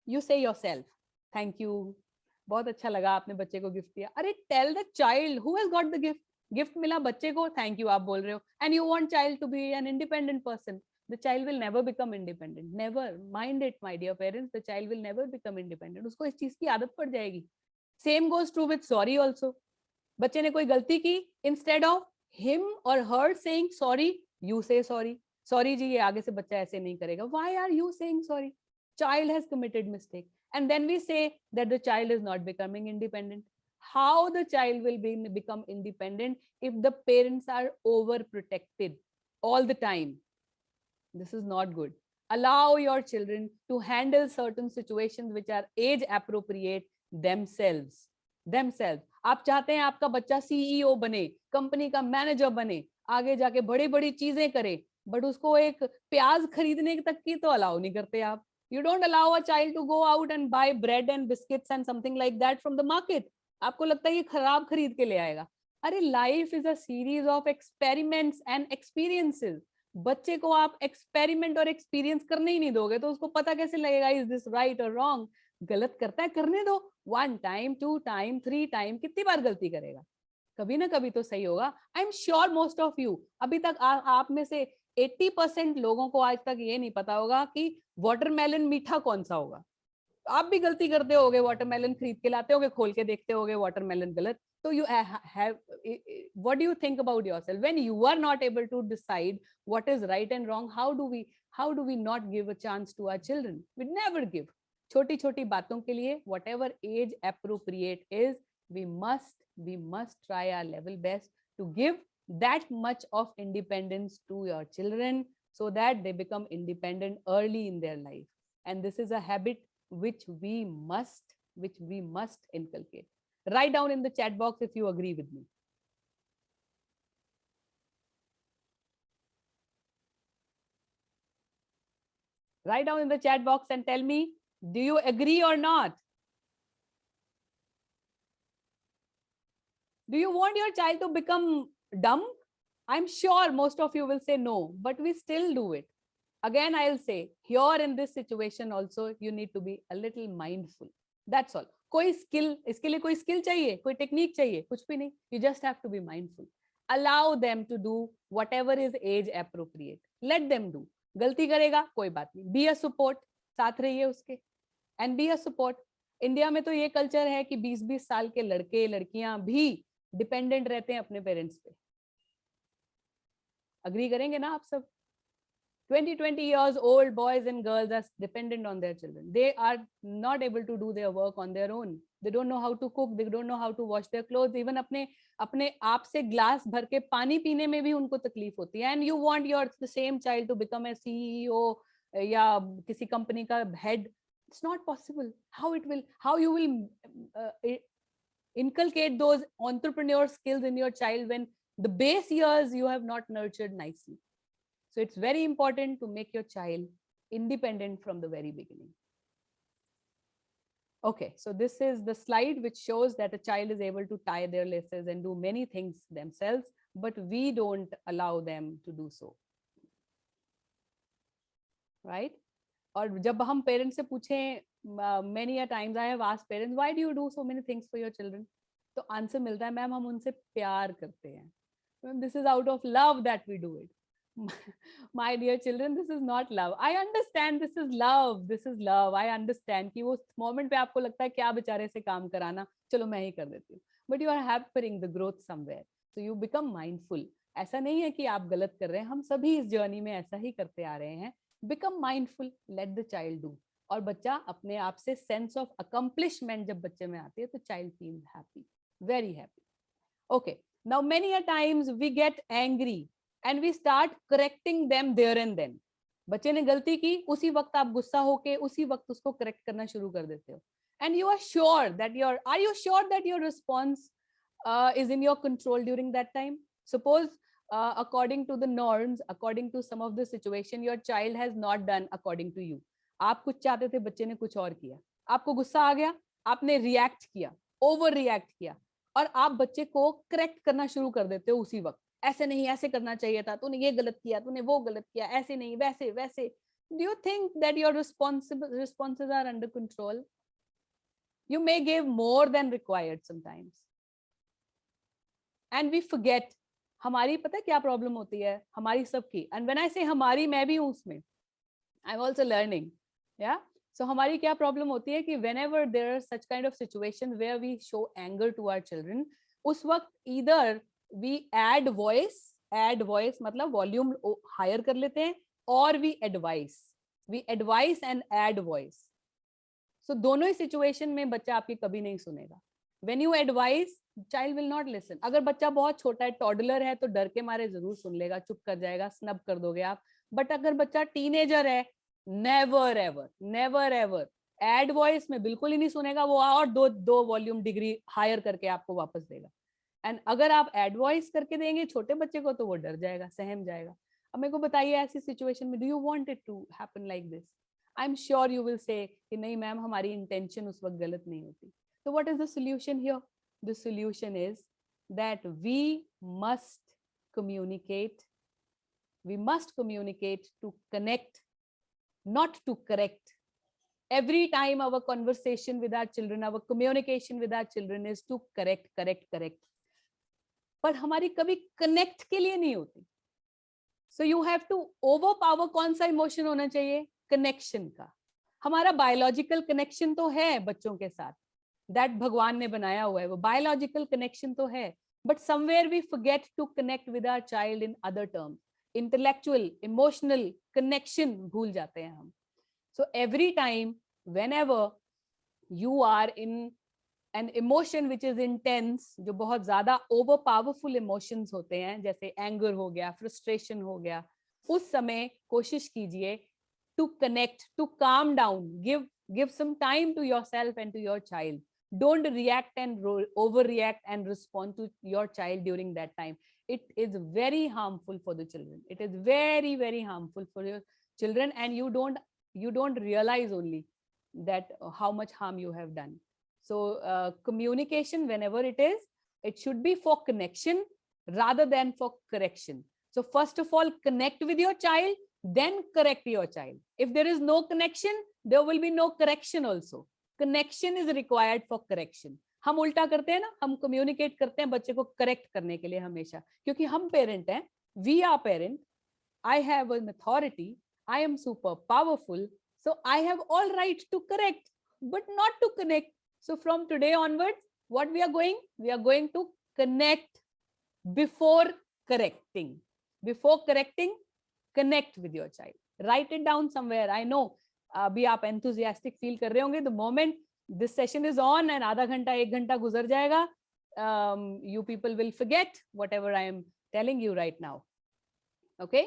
You say yourself, thank you. बहुत अच्छा लगा आपने बच्चे को गिफ्ट दिया. अरे tell the child who has got the gift. Gift मिला बच्चे को, थैंक यू आप बोल रहे हो, and you want child to be an independent person. The child will never become independent. Never mind it my dear parents, the child will never become independent. उसको इस चीज की आदत पड़ जाएगी. Same goes true with sorry also. बच्चे ने कोई गलती की, instead of him or her saying sorry, you say sorry. Sorry जी, ये आगे से बच्चा ऐसे नहीं करेगा. Why are you saying sorry? Child has committed mistake, and then we say that the child is not becoming independent. How the child will become independent if the parents are overprotected all the time? This is not good. Allow your children to handle certain situations which are age appropriate themselves. आप चाहते हैं आपका बच्चा CEO बने, company का manager बने, आगे जाके बड़ी बड़ी चीजें करे, बट उसको एक प्याज खरीदने तक की तो अलाउ नहीं करते आप. You don't allow a child to go out and buy bread and biscuits and something like that from the market. आपको लगता है ये खराब खरीद के ले आएगा. अरे life is a series of experiments and experiences. बच्चे को आप एक्सपेरिमेंट और एक्सपीरियंस करने ही नहीं दोगे तो उसको पता कैसे लगेगा इज दिस राइट और रॉन्ग. गलत करता है, करने दो. 1 टाइम, 2 टाइम, 3 टाइम, कितनी बार गलती करेगा? कभी ना कभी तो सही होगा. आई am sure most of you, अभी तक आप में से 80% लोगों को आज तक ये नहीं पता होगा कि वाटरमेलन मीठा कौन सा होगा. आप भी गलती करते होगे, वाटरमेलन खरीद के लाते होगे, खोल के देखते होगे वाटरमेलन गलत. तो you have, what do you think about yourself when you are not able to decide what is right and wrong? How do we not give a chance to our children? We never give. छोटी छोटी बातों के लिए whatever age appropriate is, we must try our level best to give that much of independence to your children so that they become independent early in their life. And this is a habit which we must inculcate. Write down in the chat box if you agree with me. Write down in the chat box and tell me, do you agree or not? Do you want your child to become dumb? I'm sure most of you will say no, but we still do it. Again, I'll say, here in this situation also, you need to be a little mindful. That's all. कोई skill, इसके लिए कोई skill चाहिए, कोई technique चाहिए, कुछ भी नहीं. You just have to be mindful. Allow them to do whatever is age appropriate. Let them do. गलती करेगा, कोई बात नहीं. Be a support. साथ रहिए उसके. And be a support. India में तो ये कल्चर है कि 20-20 साल के लड़के लड़कियां भी डिपेंडेंट रहते हैं अपने पेरेंट्स पे. अग्री करेंगे ना आप सब? 20 years old boys and girls are dependent on their children. They are not able to do their work on their own. They don't know how to cook, they don't know how to wash their clothes. Even अपने आप से glass भर के पानी पीने में भी उनको तकलीफ होती है. And you want your the same child to become a CEO या किसी कंपनी का head. It's not possible. How you will inculcate those entrepreneur skills in your child when the base years you have not nurtured nicely. So it's very important to make your child independent from the very beginning. Okay, so this is the slide which shows that a child is able to tie their laces and do many things themselves, but we don't allow them to do so. Right? और जब हम parents से पूछें, many a times I have asked parents, why do you do so many things for your children? तो answer मिलता है, ma'am हम उनसे प्यार करते हैं. This is out of love that we do it. My dear children, this is not love. I understand this is love. This is love. I understand कि वो moment पे आपको लगता है क्या बेचारे से काम कराना, चलो मैं ही कर देती हूँ. But you are hampering the growth somewhere. So you become mindful. ऐसा नहीं है कि आप गलत कर रहे हैं, हम सभी इस जर्नी में ऐसा ही करते आ रहे हैं. Become mindful. Let the child do. और बच्चा अपने आप से sense of accomplishment जब बच्चे में आती है तो child feels happy, very happy. Okay. Now many a times we get angry and we start correcting them there and then. बच्चे ने गलती की, उसी वक्त आप गुस्सा होके उसी वक्त उसको करेक्ट करना शुरू कर देते हो. And you are sure that are you sure that your response is in your control during that time? Suppose according to the norms, according to some of the situation, your child has not done according to you. आप कुछ चाहते थे, बच्चे ने कुछ और किया, आपको गुस्सा आ गया, आपने रिएक्ट किया, ओवर रिएक्ट किया, और आप बच्चे को करेक्ट करना शुरू कर देते हो उसी वक्त. ऐसे नहीं, ऐसे करना चाहिए था, तूने ये गलत किया, तूने वो गलत किया, ऐसे नहीं, वैसे वैसे. Do you think that your responses are under control? You may give more than required sometimes. And we forget. हमारी पता है क्या प्रॉब्लम होती है, हमारी सबकी. And when I say हमारी, मैं भी हूँ उसमें. I'm also learning. Yeah. So हमारी क्या प्रॉब्लम होती है कि whenever there are such kind of situations where we show anger to our children, उस वक्त either we add voice मतलब वॉल्यूम हायर कर लेते हैं, और we advise and add voice. So दोनों ही सिचुएशन में बच्चा आपकी कभी नहीं सुनेगा. When you advise, child will not listen. अगर बच्चा बहुत छोटा है, टॉडलर है, तो डर के मारे जरूर सुन लेगा, चुप कर जाएगा, स्नब कर दोगे आप. बट अगर बच्चा टीनेजर है, नेवर एवर एड वॉइस में बिल्कुल ही नहीं सुनेगा, वो और दो वॉल्यूम डिग्री हायर करके आपको वापस देगा. एंड अगर आप एड वॉइस करके देंगे छोटे बच्चे को, तो वो डर जाएगा, सहम जाएगा. अब मेरे को बताइए ऐसी सिचुएशन में, do you want it to happen like this? I am sure you will say कि नहीं मैम, हमारी इंटेंशन उस वक्त गलत नहीं होती. तो what is the solution here? The solution is that we must communicate to connect, not to correct. Every time our conversation with our children, our communication with our children is to correct. पर हमारी कभी connect के लिए नहीं होती. So you have to overpower. कौन सा emotion होना चाहिए? कनेक्शन का. हमारा बायोलॉजिकल कनेक्शन तो है बच्चों के साथ, दैट भगवान ने बनाया हुआ है, वो बायोलॉजिकल कनेक्शन तो है, but somewhere we forget to connect with our child in other terms. Intellectual emotional connection भूल जाते हैं हम. So every time whenever you are in an emotion which is intense, जो बहुत ज्यादा ओवर पावरफुल इमोशंस होते हैं, जैसे एंगर हो गया, फ्रस्ट्रेशन हो गया, उस समय कोशिश कीजिए to connect, to calm down, give some time to yourself and to your child. Don't react and overreact and respond to your child during that time. It is very harmful for the children. It is very, very harmful for your children, and you don't realize only that how much harm you have done. So communication, whenever it should be for connection rather than for correction. So first of all, connect with your child, then correct your child. If there is no connection, there will be no correction also. Connection is required for correction. हम उल्टा करते हैं ना, हम communicate करते हैं बच्चे को correct करने के लिए हमेशा, क्योंकि हम parent हैं, we are parent, I have an authority, I am super powerful, so I have all right to correct, but not to connect. So from today onwards, what we are going to connect before correcting. Before correcting, connect with your child. Write it down somewhere. I know अभी आप enthusiastic feel कर रहे होंगे. The moment this session is on and आधा घंटा 1 घंटा गुजर जाएगा, you people will forget whatever I am telling you right now. Okay,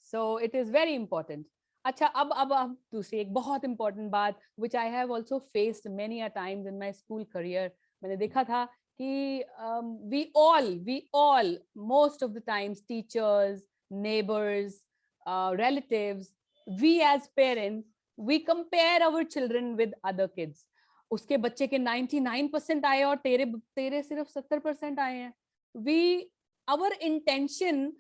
so it is very important. अच्छा, अब दूसरी एक बहुत इंपॉर्टेंट बात which I have also faced many a times in my school career, मैंने देखा था कि we all most of the times teachers, neighbours, relatives, we as parents, we compare our children with other kids. उसके बच्चे के 99% आए और तेरे तेरे सिर्फ 70% आए हैं. we our intention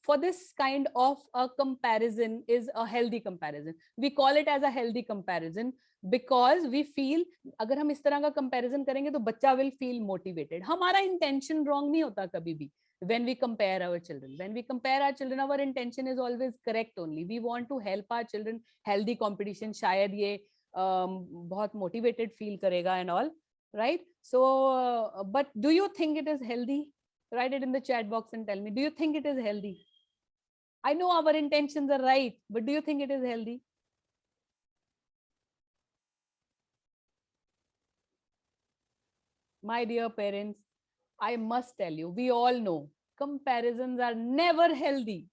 for this kind of a comparison is a healthy comparison. We call it as a healthy comparison because we feel अगर हम इस तरह का comparison करेंगे तो बच्चा will feel motivated. हमारा intention wrong नहीं होता कभी भी. When we compare our children, our intention is always correct only. We want to help our children. Healthy competition शायद ये बहुत motivated feel करेगा and all, right? So but do you think it is healthy? Write it in the chat box and tell me, do you think it is healthy? I know our intentions are right, but do you think it is healthy? My dear parents, I must tell you, we all know comparisons are never healthy.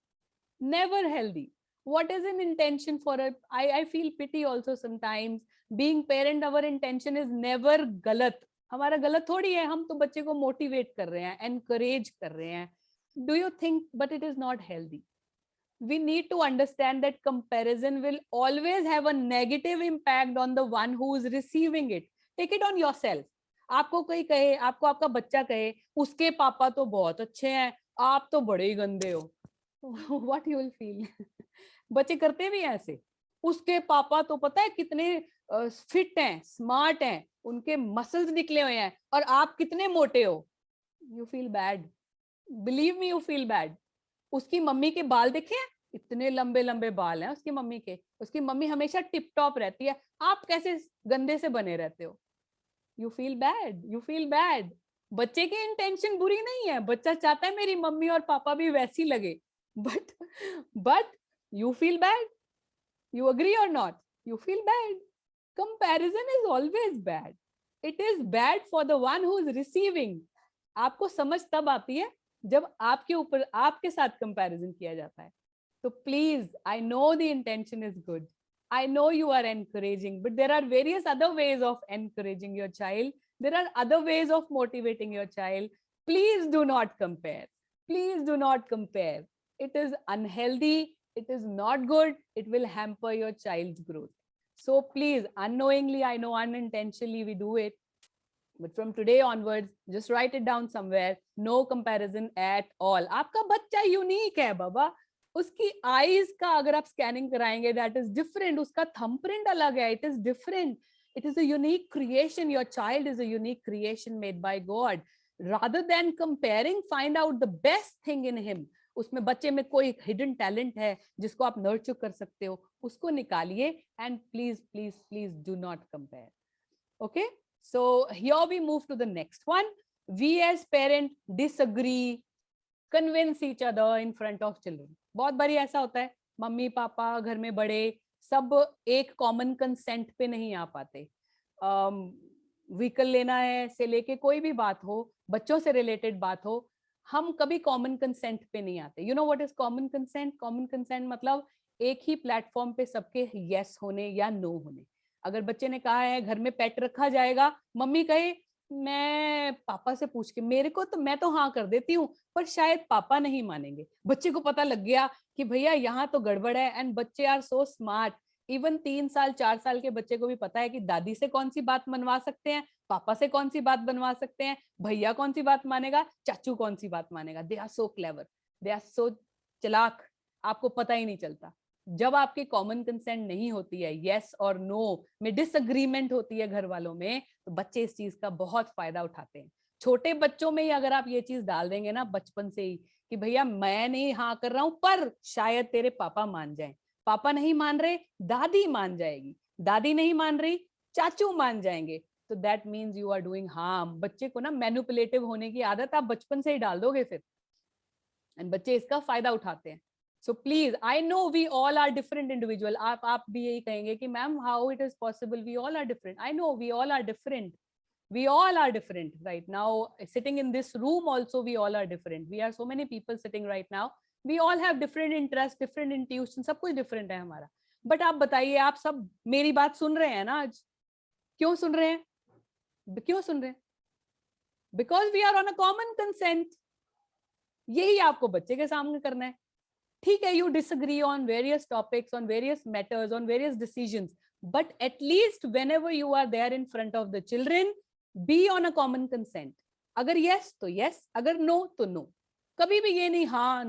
Never healthy. What is an intention for it? I feel pity also sometimes. Being parent, our intention is never गलत. हमारा गलत थोड़ी है, हम तो बच्चे को motivate कर रहे हैं, encourage कर रहे हैं. Do you think? But it is not healthy. We need to understand that comparison will always have a negative impact on the one who is receiving it. Take it on yourself. आपको कोई कहे, आपको आपका बच्चा कहे, उसके पापा तो बहुत अच्छे हैं, आप तो बड़े ही गंदे हो. What you will feel? बच्चे करते भी ऐसे. उसके पापा तो पता है कितने फिट हैं, स्मार्ट हैं, उनके मसल्स निकले हुए हैं, और आप कितने मोटे हो. You feel bad. Believe me, you feel bad. उसकी मम्मी के बाल देखे हैं, इतने लंबे लंबे बाल हैं उसकी मम्मी के. उसकी मम्मी हमेशा टिप टॉप रहती है, आप कैसे गंदे से बने रहते हो. You feel bad, you feel bad. बच्चे की इंटेंशन बुरी नहीं है, बच्चा चाहता है मेरी मम्मी और पापा भी वैसी लगे, but you feel bad. You agree और not? You feel bad. Comparison is always bad. It is bad for the one who is receiving. आपको समझ तब आती है जब आपके ऊपर आपके साथ कंपैरिजन किया जाता है. तो please, I know the intention is good, I know you are encouraging, but there are various other ways of encouraging your child. There are other ways of motivating your child. Please do not compare. Please do not compare. It is unhealthy. It is not good. It will hamper your child's growth. So please, unknowingly, I know unintentionally we do it. But from today onwards, just write it down somewhere. No comparison at all. आपका बच्चा unique है बाबा. उसकी eyes का अगर आप scanning कराएंगे, that is different. उसका thumbprint अलग है. It is different. It is a unique creation. Your child is a unique creation made by God. Rather than comparing, find out the best thing in him. उसमें बच्चे में कोई hidden talent है जिसको आप नर्चर कर सकते हो, उसको निकालिए. And please please please do not compare. Okay, so here we move to the next one. We as parent disagree, convince each other in front of children. बहुत बारी ऐसा होता है, मम्मी पापा घर में बड़े सब एक कॉमन कंसेंट पे नहीं आ पाते. व्हीकल लेना है से लेके कोई भी बात हो, बच्चों से रिलेटेड बात हो, हम कभी कॉमन कंसेंट पे नहीं आते. You know what is common consent? Common consent मतलब एक ही प्लेटफॉर्म पे सबके यस होने या नो होने. अगर बच्चे ने कहा है घर में पेट रखा जाएगा, मम्मी कहे मैं पापा से पूछ के, मेरे को तो मैं तो हाँ कर देती हूँ, पर शायद पापा नहीं मानेंगे. बच्चे को पता लग गया कि भैया यहाँ तो गड़बड़ है. एंड बच्चे आर सो स्मार्ट. इवन 3 साल 4 साल के बच्चे को भी पता है कि दादी से कौन सी बात मनवा सकते हैं, पापा से कौन सी बात बनवा सकते हैं, भैया कौन सी बात मानेगा, चाचू कौन सी बात मानेगा. They are so clever, they are so चालाक. आपको पता ही नहीं चलता. जब आपकी कॉमन कंसेंट नहीं होती है, यस और नो में डिसएग्रीमेंट होती है घर वालों में, तो बच्चे इस चीज का बहुत फायदा उठाते हैं. छोटे बच्चों में ही अगर आप ये चीज डाल देंगे ना बचपन से ही कि भैया मैं नहीं हाँ कर रहा हूं, पर शायद तेरे पापा मान जाएं. पापा नहीं मान रहे, दादी मान जाएगी. दादी नहीं मान रही, चाचू मान जाएंगे. तो that means you are doing harm. बच्चे को ना मैनिपुलेटिव होने की आदत आप बचपन से ही डाल दोगे फिर, एंड बच्चे इसका फायदा उठाते हैं. So please, I know we all are different individual. आप भी यही कहेंगे कि ma'am how it is possible? We all are different. I know we all are different. We all are different right now. Sitting in this room also, we all are different. We are so many people sitting right now. We all have different interest, different intuition, सब कुछ different है हमारा. But आप बताइए, आप सब मेरी बात सुन रहे हैं ना आज? क्यों सुन रहे हैं? क्यों सुन रहे हैं? Because we are on a common consent. यही आपको बच्चे के सामने करना है. ठीक है, you disagree on various topics, on various matters, on various decisions, but at least whenever you are there in front of the children, be on a common consent. अगर यस तो यस, अगर नो तो नो. कभी भी ये नहीं हाँ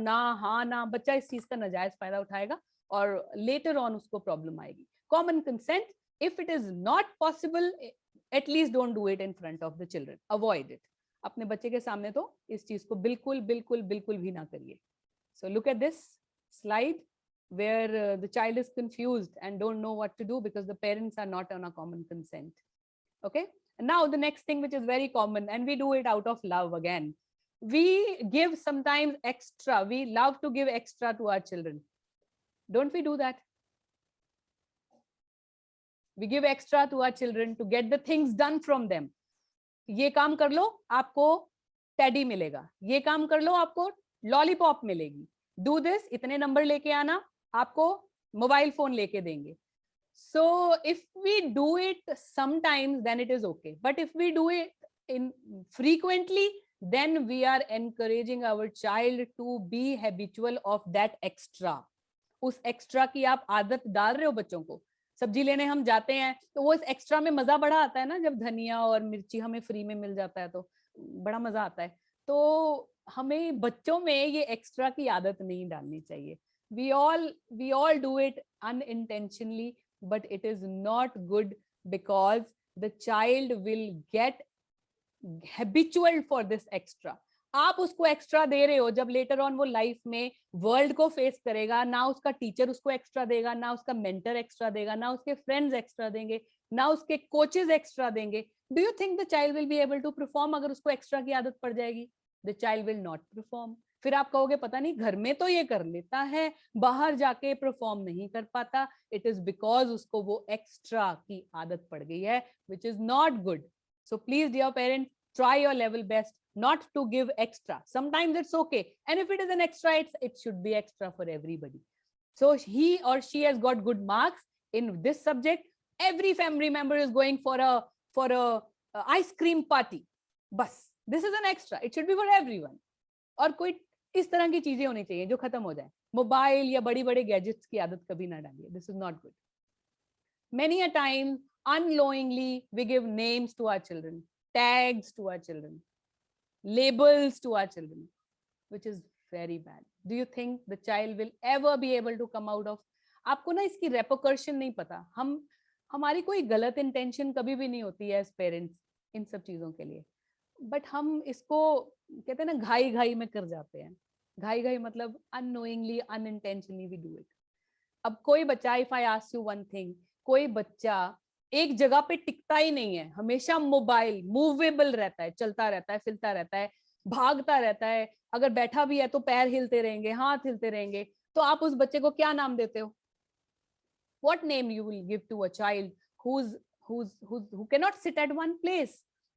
ना, बच्चा इस चीज का नाजायज फायदा उठाएगा और लेटर ऑन उसको प्रॉब्लम आएगी. Common consent, if it is not possible, at least don't do it in front of the children. Avoid it. अपने बच्चे के सामने तो इस चीज को बिल्कुल बिल्कुल बिल्कुल भी ना करिए. So look at this slide where the child is confused and don't know what to do because the parents are not on a common consent. Okay. And now the next thing, which is very common, and we do it out of love again. We give sometimes extra. We love to give extra to our children. Don't we do that? We give extra to our children to get the things done from them. ये काम कर लो, आपको teddy मिलेगा. ये काम कर लो, आपको lollipop मिलेगी. डू दिस, इतने नंबर लेके आना, आपको मोबाइल फोन लेके देंगे. So if we do it sometimes then it is okay, but if we do it in frequently, then we are encouraging our child to be habitual of that extra. उस extra की आप आदत डाल रहे हो बच्चों को. सब्जी लेने हम जाते हैं तो वो इस एक्स्ट्रा में मजा बड़ा आता है ना, जब धनिया और मिर्ची हमें फ्री में मिल जाता है तो बड़ा मजा आता है. तो हमें बच्चों में ये एक्स्ट्रा की आदत नहीं डालनी चाहिए. we all do it unintentionally, but it is not good because the child will get habitual for this extra. आप उसको एक्स्ट्रा दे रहे हो, जब लेटर ऑन वो लाइफ में वर्ल्ड को फेस करेगा, ना उसका टीचर उसको एक्स्ट्रा देगा, ना उसका मेंटर एक्स्ट्रा देगा, ना उसके फ्रेंड्स एक्स्ट्रा देंगे, ना उसके कोचेस एक्स्ट्रा देंगे. Do you think the child will be able to perform अगर उसको एक्स्ट्रा की आदत पड़ जाएगी? The child will not perform. फिर आप कहोगे पता नहीं घर में तो ये कर लेता है, बाहर जाके परफॉर्म नहीं कर पाता. इट इज बिकॉज उसको वो एक्स्ट्रा की आदत पड़ गई है, which is not good. So please dear parents, try your level best not to give extra. Sometimes it's okay, and if it is an extra, it should be extra for everybody. So he or she has got good marks in this subject, every family member is going for a ice cream party. बस this is an extra, it should be for everyone. और कोई इस तरह की चीजें होनी चाहिए जो खत्म हो जाए. मोबाइल या बड़ी बड़े गैजेट्स की आदत कभी ना डालिए. This is not good. Many a time unknowingly we give names to our children, tags to our children, labels to our children, which is very bad. Do you think the child will ever be able to come out of? आपको ना इसकी repercussion नहीं पता. हमारी कोई गलत intention कभी भी नहीं होती है एज पेरेंट्स इन सब चीजों के लिए, बट हम इसको कहते हैं ना घाई घाई में कर जाते हैं. घाई घाई मतलब unknowingly, unintentionally we do it. अब कोई बच्चा, if I ask you one thing, कोई बच्चा एक जगह पे टिकता ही नहीं है, हमेशा मोबाइल मूवेबल रहता है, चलता रहता है, फिरता रहता है, भागता रहता है, अगर बैठा भी है तो पैर हिलते रहेंगे, हाथ हिलते रहेंगे, तो आप उस बच्चे को क्या नाम देते हो? What name you will give to a child who cannot sit at one place,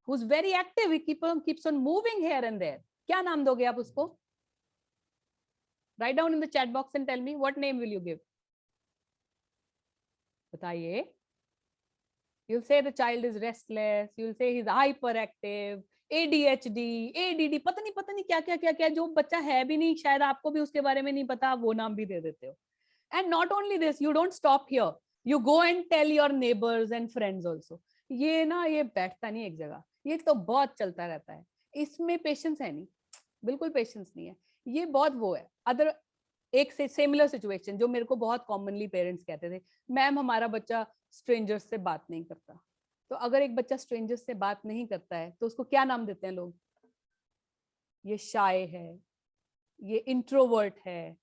who's very active, he keeps on moving here and there? क्या नाम दोगे आप उसको? Write down in the chat box and tell me what name will you give. बताइए. You'll say the child is restless, you'll say he's hyperactive, ADHD, ADD, पता नहीं क्या जो बच्चा है भी नहीं, शायद आपको भी उसके बारे में नहीं पता, वो नाम भी दे देते हो. And not only this, you don't stop here, you go and tell your neighbors and friends also. ये ना, ये बैठता नहीं एक जगह, ये तो बहुत चलता रहता है, इसमें पेशेंस है नहीं, बिल्कुल पेशेंस नहीं है, ये बहुत वो है. अदर एक से सिमिलर सिचुएशन जो मेरे को बहुत कॉमनली पेरेंट्स कहते थे, मैम हमारा बच्चा स्ट्रेंजर्स से बात नहीं करता. तो अगर एक बच्चा स्ट्रेंजर्स से बात नहीं करता है तो उसको क्या नाम देते हैं लोग? ये शाय है, ये इंट्रोवर्ट है,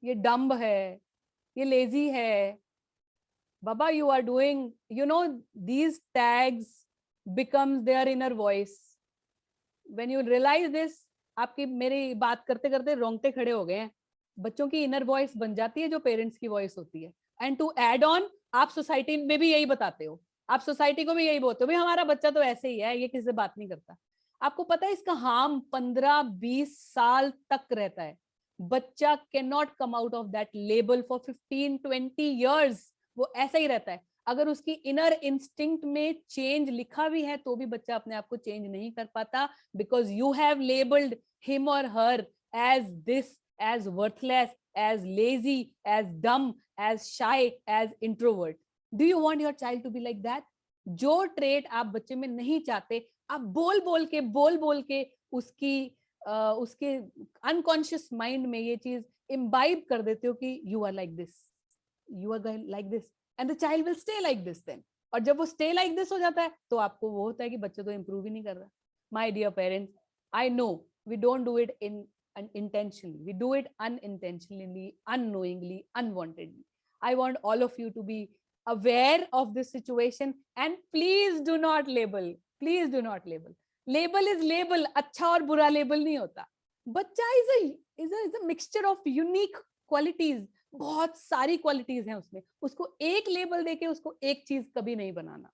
ये डम्ब है, ये लेजी है. बाबा, you are doing, you know, these tags becomes their inner voice. When you realise this, आपकी मेरी बात करते करते रोंगटे खड़े हो गए हैं. बच्चों की इनर वॉइस बन जाती है जो पेरेंट्स की वॉइस होती है. एंड टू एड ऑन, आप सोसाइटी में भी यही बताते हो, आप सोसाइटी को भी यही बोलते हो, भाई हमारा बच्चा तो ऐसे ही है, ये किसी से बात नहीं करता. आपको पता है इसका हार्म 15-20 साल तक रहता है. बच्चा can not come out of that label for 15-20 years. वो ऐसा ही रहता है. अगर उसकी इनर इंस्टिंक्ट में चेंज लिखा भी है तो भी बच्चा अपने आप को चेंज नहीं कर पाता, because you have labelled him or her as this, as worthless, as lazy, as dumb, as shy, as introvert. Do you want your child to be like that? जो ट्रेट आप बच्चे में नहीं चाहते, आप बोल बोल के उसके अनकॉन्शियस माइंड में ये चीज इम्बाइब कर देते हो कि you are like this, you are like this, and the child will stay like this then. और जब वो स्टे लाइक दिस हो जाता है तो आपको वो होता है कि बच्चा तो इंप्रूव ही नहीं कर रहा. My dear parents, I know we don't do it in intentionally, we do it unintentionally, unknowingly, unwantedly. I want all of you to be aware of this situation, and please do not label, please do not label. Label is label. अच्छा और बुरा label नहीं होता. बच्चा is a mixture of unique qualities. बहुत सारी qualities हैं उसमें. उसको एक लेबल देके उसको एक चीज कभी नहीं बनाना,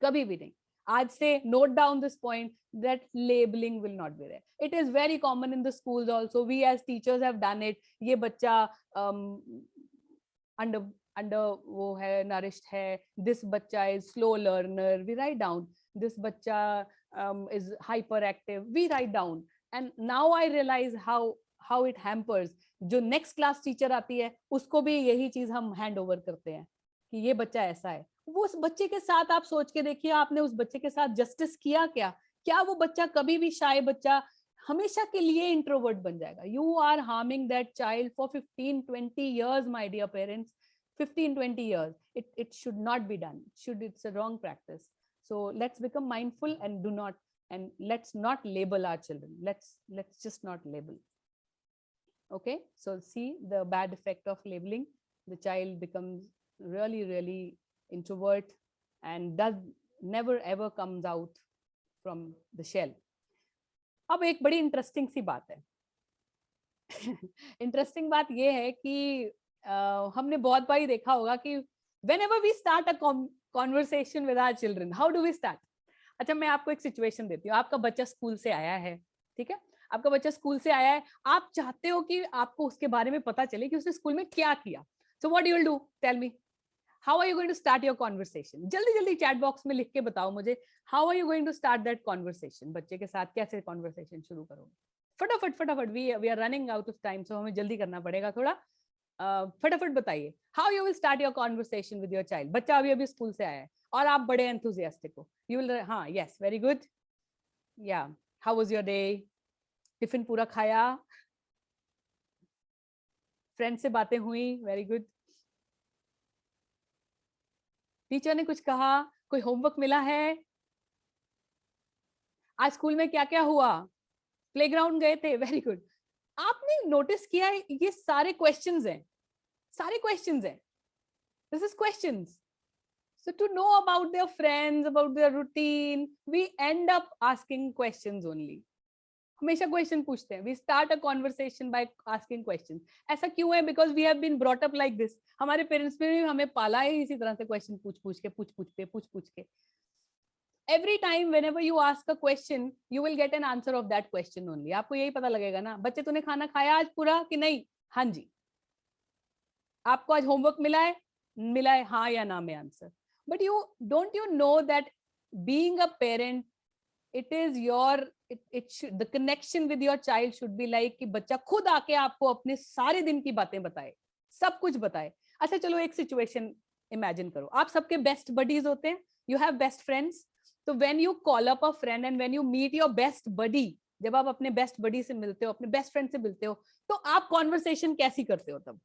कभी भी नहीं. आज से note down this point that labeling will not be there. It is very common in the schools also. We as teachers have done it. ये बच्चा under वो है, nourished है. This बच्चा is slow learner. We write down. This बच्चा is hyperactive. We write down. And now I realize how it hampers. जो next class teacher आती है उसको भी यही चीज हम hand over करते हैं कि ये बच्चा ऐसा है. वो उस बच्चे के साथ आप सोच के देखिए, आपने उस बच्चे के साथ जस्टिस किया क्या? क्या वो बच्चा कभी भी शाय बच्चा हमेशा के लिए इंट्रोवर्ट बन जाएगा? You are harming that child for 15-20 years, my dear parents. 15-20 years. It should not be done. It's a wrong practice. So let's become mindful and let's not label our children. Let's just not label. Okay, so see the bad effect of labeling. The child becomes really introvert and never ever comes out from the shell. अब एक बड़ी interesting सी बात है. Interesting बात ये है कि हमने बहुत बार देखा होगा कि whenever we start a conversation with our children, how do we start? अच्छा, मैं आपको एक सिचुएशन देती हूँ. आपका बच्चा स्कूल से आया है, ठीक है? आपका बच्चा स्कूल से आया है, आप चाहते हो कि आपको उसके बारे में पता चले कि उसने स्कूल में क्या किया. So what you will do? Tell me. How are you going to start your conversation? जल्दी चैट बॉक्स में लिख के बताओ मुझे. How are you going to start that conversation? बच्चे के साथ कैसे conversation शुरू करोगे? फटाफट. We are running out of time, so हमें जल्दी करना पड़ेगा थोड़ा. फटाफट बताइए. How you will start your conversation with your child? बच्चा अभी स्कूल से आया है और आप बड़े enthusiastic हो. You will, हाँ, yes, very good. Yeah. How was your day? Tiffin पूरा खाया? फ्रेंड से बातें हुई? Very good. टीचर ने कुछ कहा? कोई होमवर्क मिला है? आज स्कूल में क्या क्या हुआ? प्लेग्राउंड गए थे? Very good. आपने नोटिस किया है ये सारे क्वेश्चंस हैं, this is questions. So to know about their friends, about their routine, we end up asking questions only. हमेशा क्वेश्चन पूछते हैं. We start a conversation by asking questions. ऐसा क्यों है? Because we have been brought up like this. हमारे parents ने भी हमें पाला है इसी तरह से, क्वेश्चन पूछ के. Every time whenever you ask a question, you will get an answer of that question only. आपको यही पता लगेगा ना, बच्चे तूने खाना खाया आज पूरा कि नहीं? हाँ जी. आपको आज होमवर्क मिला है? हाँ या ना में answer. But don't you know that being a parent, it is the connection with your child should be like कि बच्चा खुद आके आपको अपने सारे दिन की बातें बताए, सब कुछ बताए. अच्छा चलो एक सिचुएशन इमेजिन करो. आप सबके बेस्ट बडीज होते हैं. You have best friends. तो when you call up a friend and when you meet your best buddy, जब आप अपने बेस्ट बडी से मिलते हो, अपने बेस्ट फ्रेंड से मिलते हो, तो आप कॉन्वर्सेशन कैसी करते हो तब?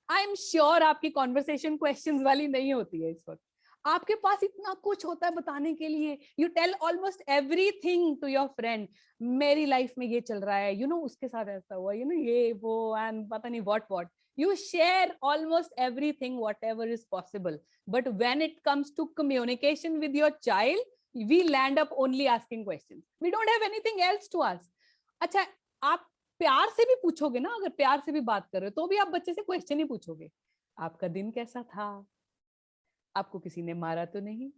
आई एम श्योर आपकी कॉन्वर्सेशन क्वेश्चंस वाली नहीं होती है इस वक्त. आपके पास इतना कुछ होता है बताने के लिए. You tell almost everything to your friend. मेरी लाइफ में ये चल रहा है, यू नो उसके साथ ऐसा हुआ, यू नो ये वो, एंड पता नहीं what. You share almost everything, whatever is possible. But when it comes to communication with your child, we land up only asking questions. We don't have anything else to ask. अच्छा, आप प्यार से भी पूछोगे ना, अगर प्यार से भी बात कर रहे हो तो भी आप बच्चे से क्वेश्चन ही पूछोगे. आपका दिन कैसा था? आपको किसी ने मारा तो नहीं?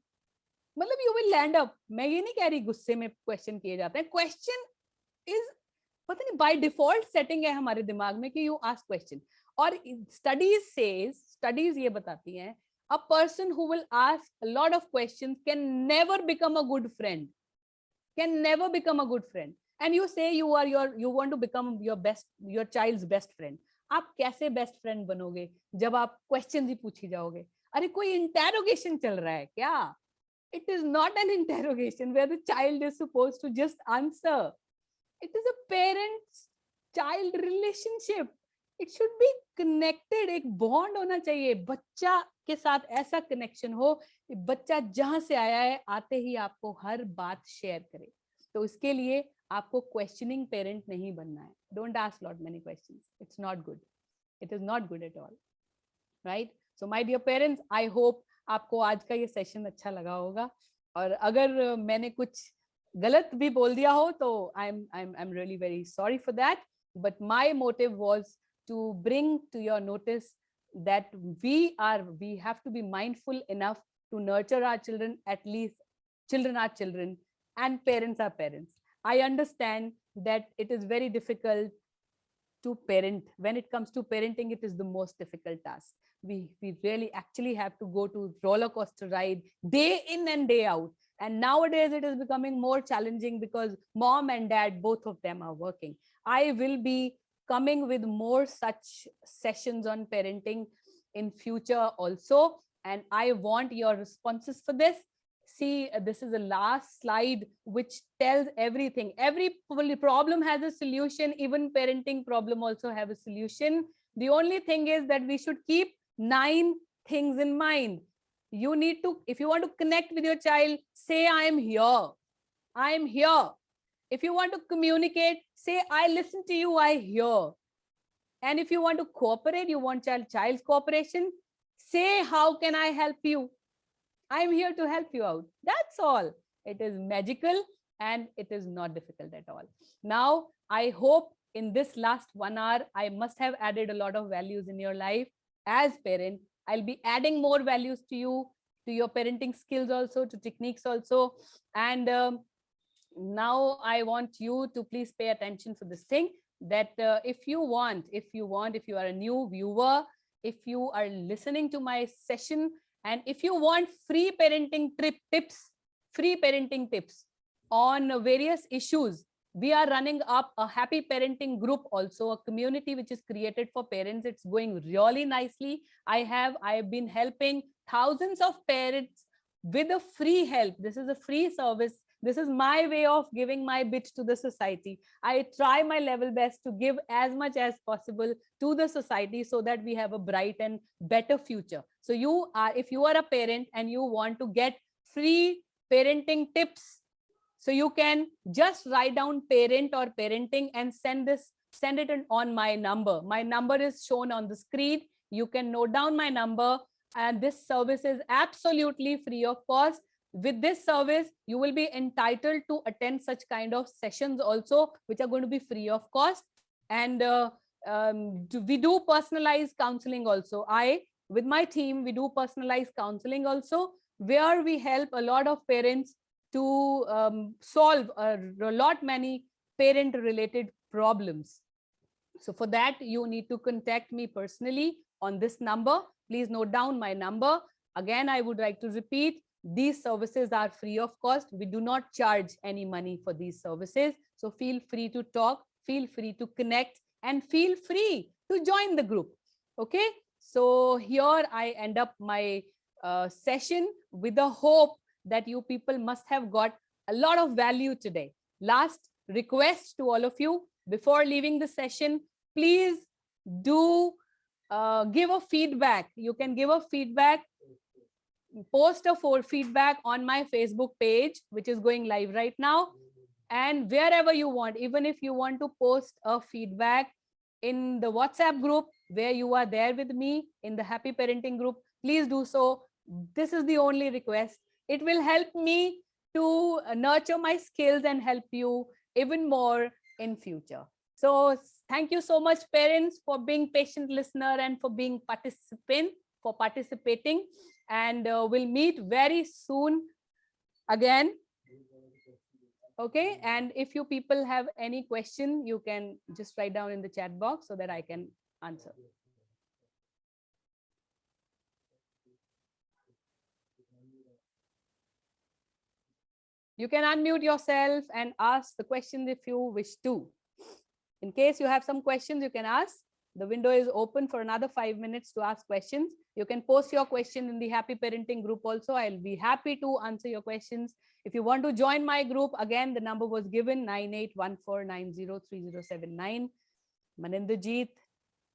मतलब यू विल लैंड अप. मैं ये नहीं कह रही गुस्से में क्वेश्चन किए जाते हैं. क्वेश्चन इज, पता नहीं बाय डिफॉल्ट सेटिंग है हमारे दिमाग में कि यू आस्क क्वेश्चन. और स्टडीज ये बताती हैं a person who will ask a lot of questions can never become a good friend, can never become a good friend. And you say you want to become your child's best friend. आप कैसे best friend बनोगे जब आप question ही पूछी जाओगे? अरे कोई interrogation चल रहा है क्या? It is not an interrogation where the child is supposed to just answer. It is a parent child relationship. It should be connected. एक बॉन्ड होना चाहिए बच्चा के साथ, ऐसा कनेक्शन हो कि बच्चा जहां से आया है आते ही आपको हर बात शेयर करे. तो इसके लिए आपको क्वेश्चनिंग पेरेंट नहीं बनना है. Don't ask lot many questions. It's not good. It is not good at all. Right? So my dear parents, I hope आपको आज का ये सेशन अच्छा लगा होगा. और अगर मैंने कुछ गलत भी बोल दिया हो तो I'm really very sorry for that. But my motive was to bring to your notice that we have to be mindful enough to nurture our children. At least children are children and parents are parents. I understand that it is very difficult to parent. When it comes to parenting, it is the most difficult task. We really actually have to go to roller coaster ride day in and day out. And nowadays it is becoming more challenging because mom and dad, both of them are working. I will be coming with more such sessions on parenting in future also. And I want your responses for this. See, this is the last slide which tells everything. Every problem has a solution. Even parenting problem also have a solution. The only thing is that we should keep 9 things in mind. You need to, if you want to connect with your child, say, I am here. I am here. If you want to communicate, say, I listen to you, I hear. And if you want to cooperate, you want child's cooperation, say, how can I help you? I'm here to help you out. That's all. It is magical and it is not difficult at all. Now, I hope in this last 1 hour, I must have added a lot of values in your life. As parent, I'll be adding more values to you, to your parenting skills also, to techniques also. And now I want you to please pay attention for this thing, that if you are a new viewer, if you are listening to my session, and if you want free parenting tips on various issues, we are running up a happy parenting group also, a community which is created for parents. It's going really nicely. I have been helping thousands of parents with a free help. This is a free service. This is my way of giving my bit to the society. I try my level best to give as much as possible to the society so that we have a bright and better future. So if you are a parent and you want to get free parenting tips, so you can just write down parent or parenting and send it on my number. My number is shown on the screen. You can note down my number, and this service is absolutely free of cost. With this service, you will be entitled to attend such kind of sessions also, which are going to be free of cost. And we do personalized counseling also. With my team, we do personalized counseling also, where we help a lot of parents to solve a lot many parent related problems. So for that, you need to contact me personally on this number. Please note down my number. Again, I would like to repeat, these services are free of cost. We do not charge any money for these services. So feel free to talk, feel free to connect, and feel free to join the group. Okay. So here I end up my session with the hope that you people must have got a lot of value today. Last request to all of you, before leaving the session, please do give a feedback. You can give a feedback, post a feedback on my Facebook page, which is going live right now, and wherever you want. Even if you want to post a feedback in the WhatsApp group where you are there with me in the Happy Parenting group, please do so. This is the only request. It will help me to nurture my skills and help you even more in future. So thank you so much, parents, for being patient listener and for being participating. And we'll meet very soon again. Okay, and if you people have any question, you can just write down in the chat box so that I can answer. You can unmute yourself and ask the question if you wish to. In case you have some questions, you can ask. The window is open for another 5 minutes to ask questions. You can post your question in the Happy Parenting group also. I'll be happy to answer your questions. If you want to join my group, again, the number was given 9814903079. Maninderjeet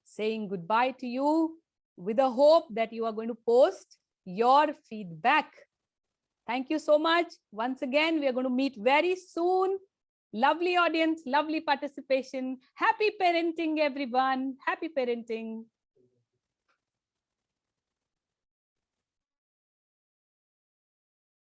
saying goodbye to you with a hope that you are going to post your feedback. Thank you so much. Once again, we are going to meet very soon. Lovely audience, lovely participation. Happy parenting, everyone. Happy parenting.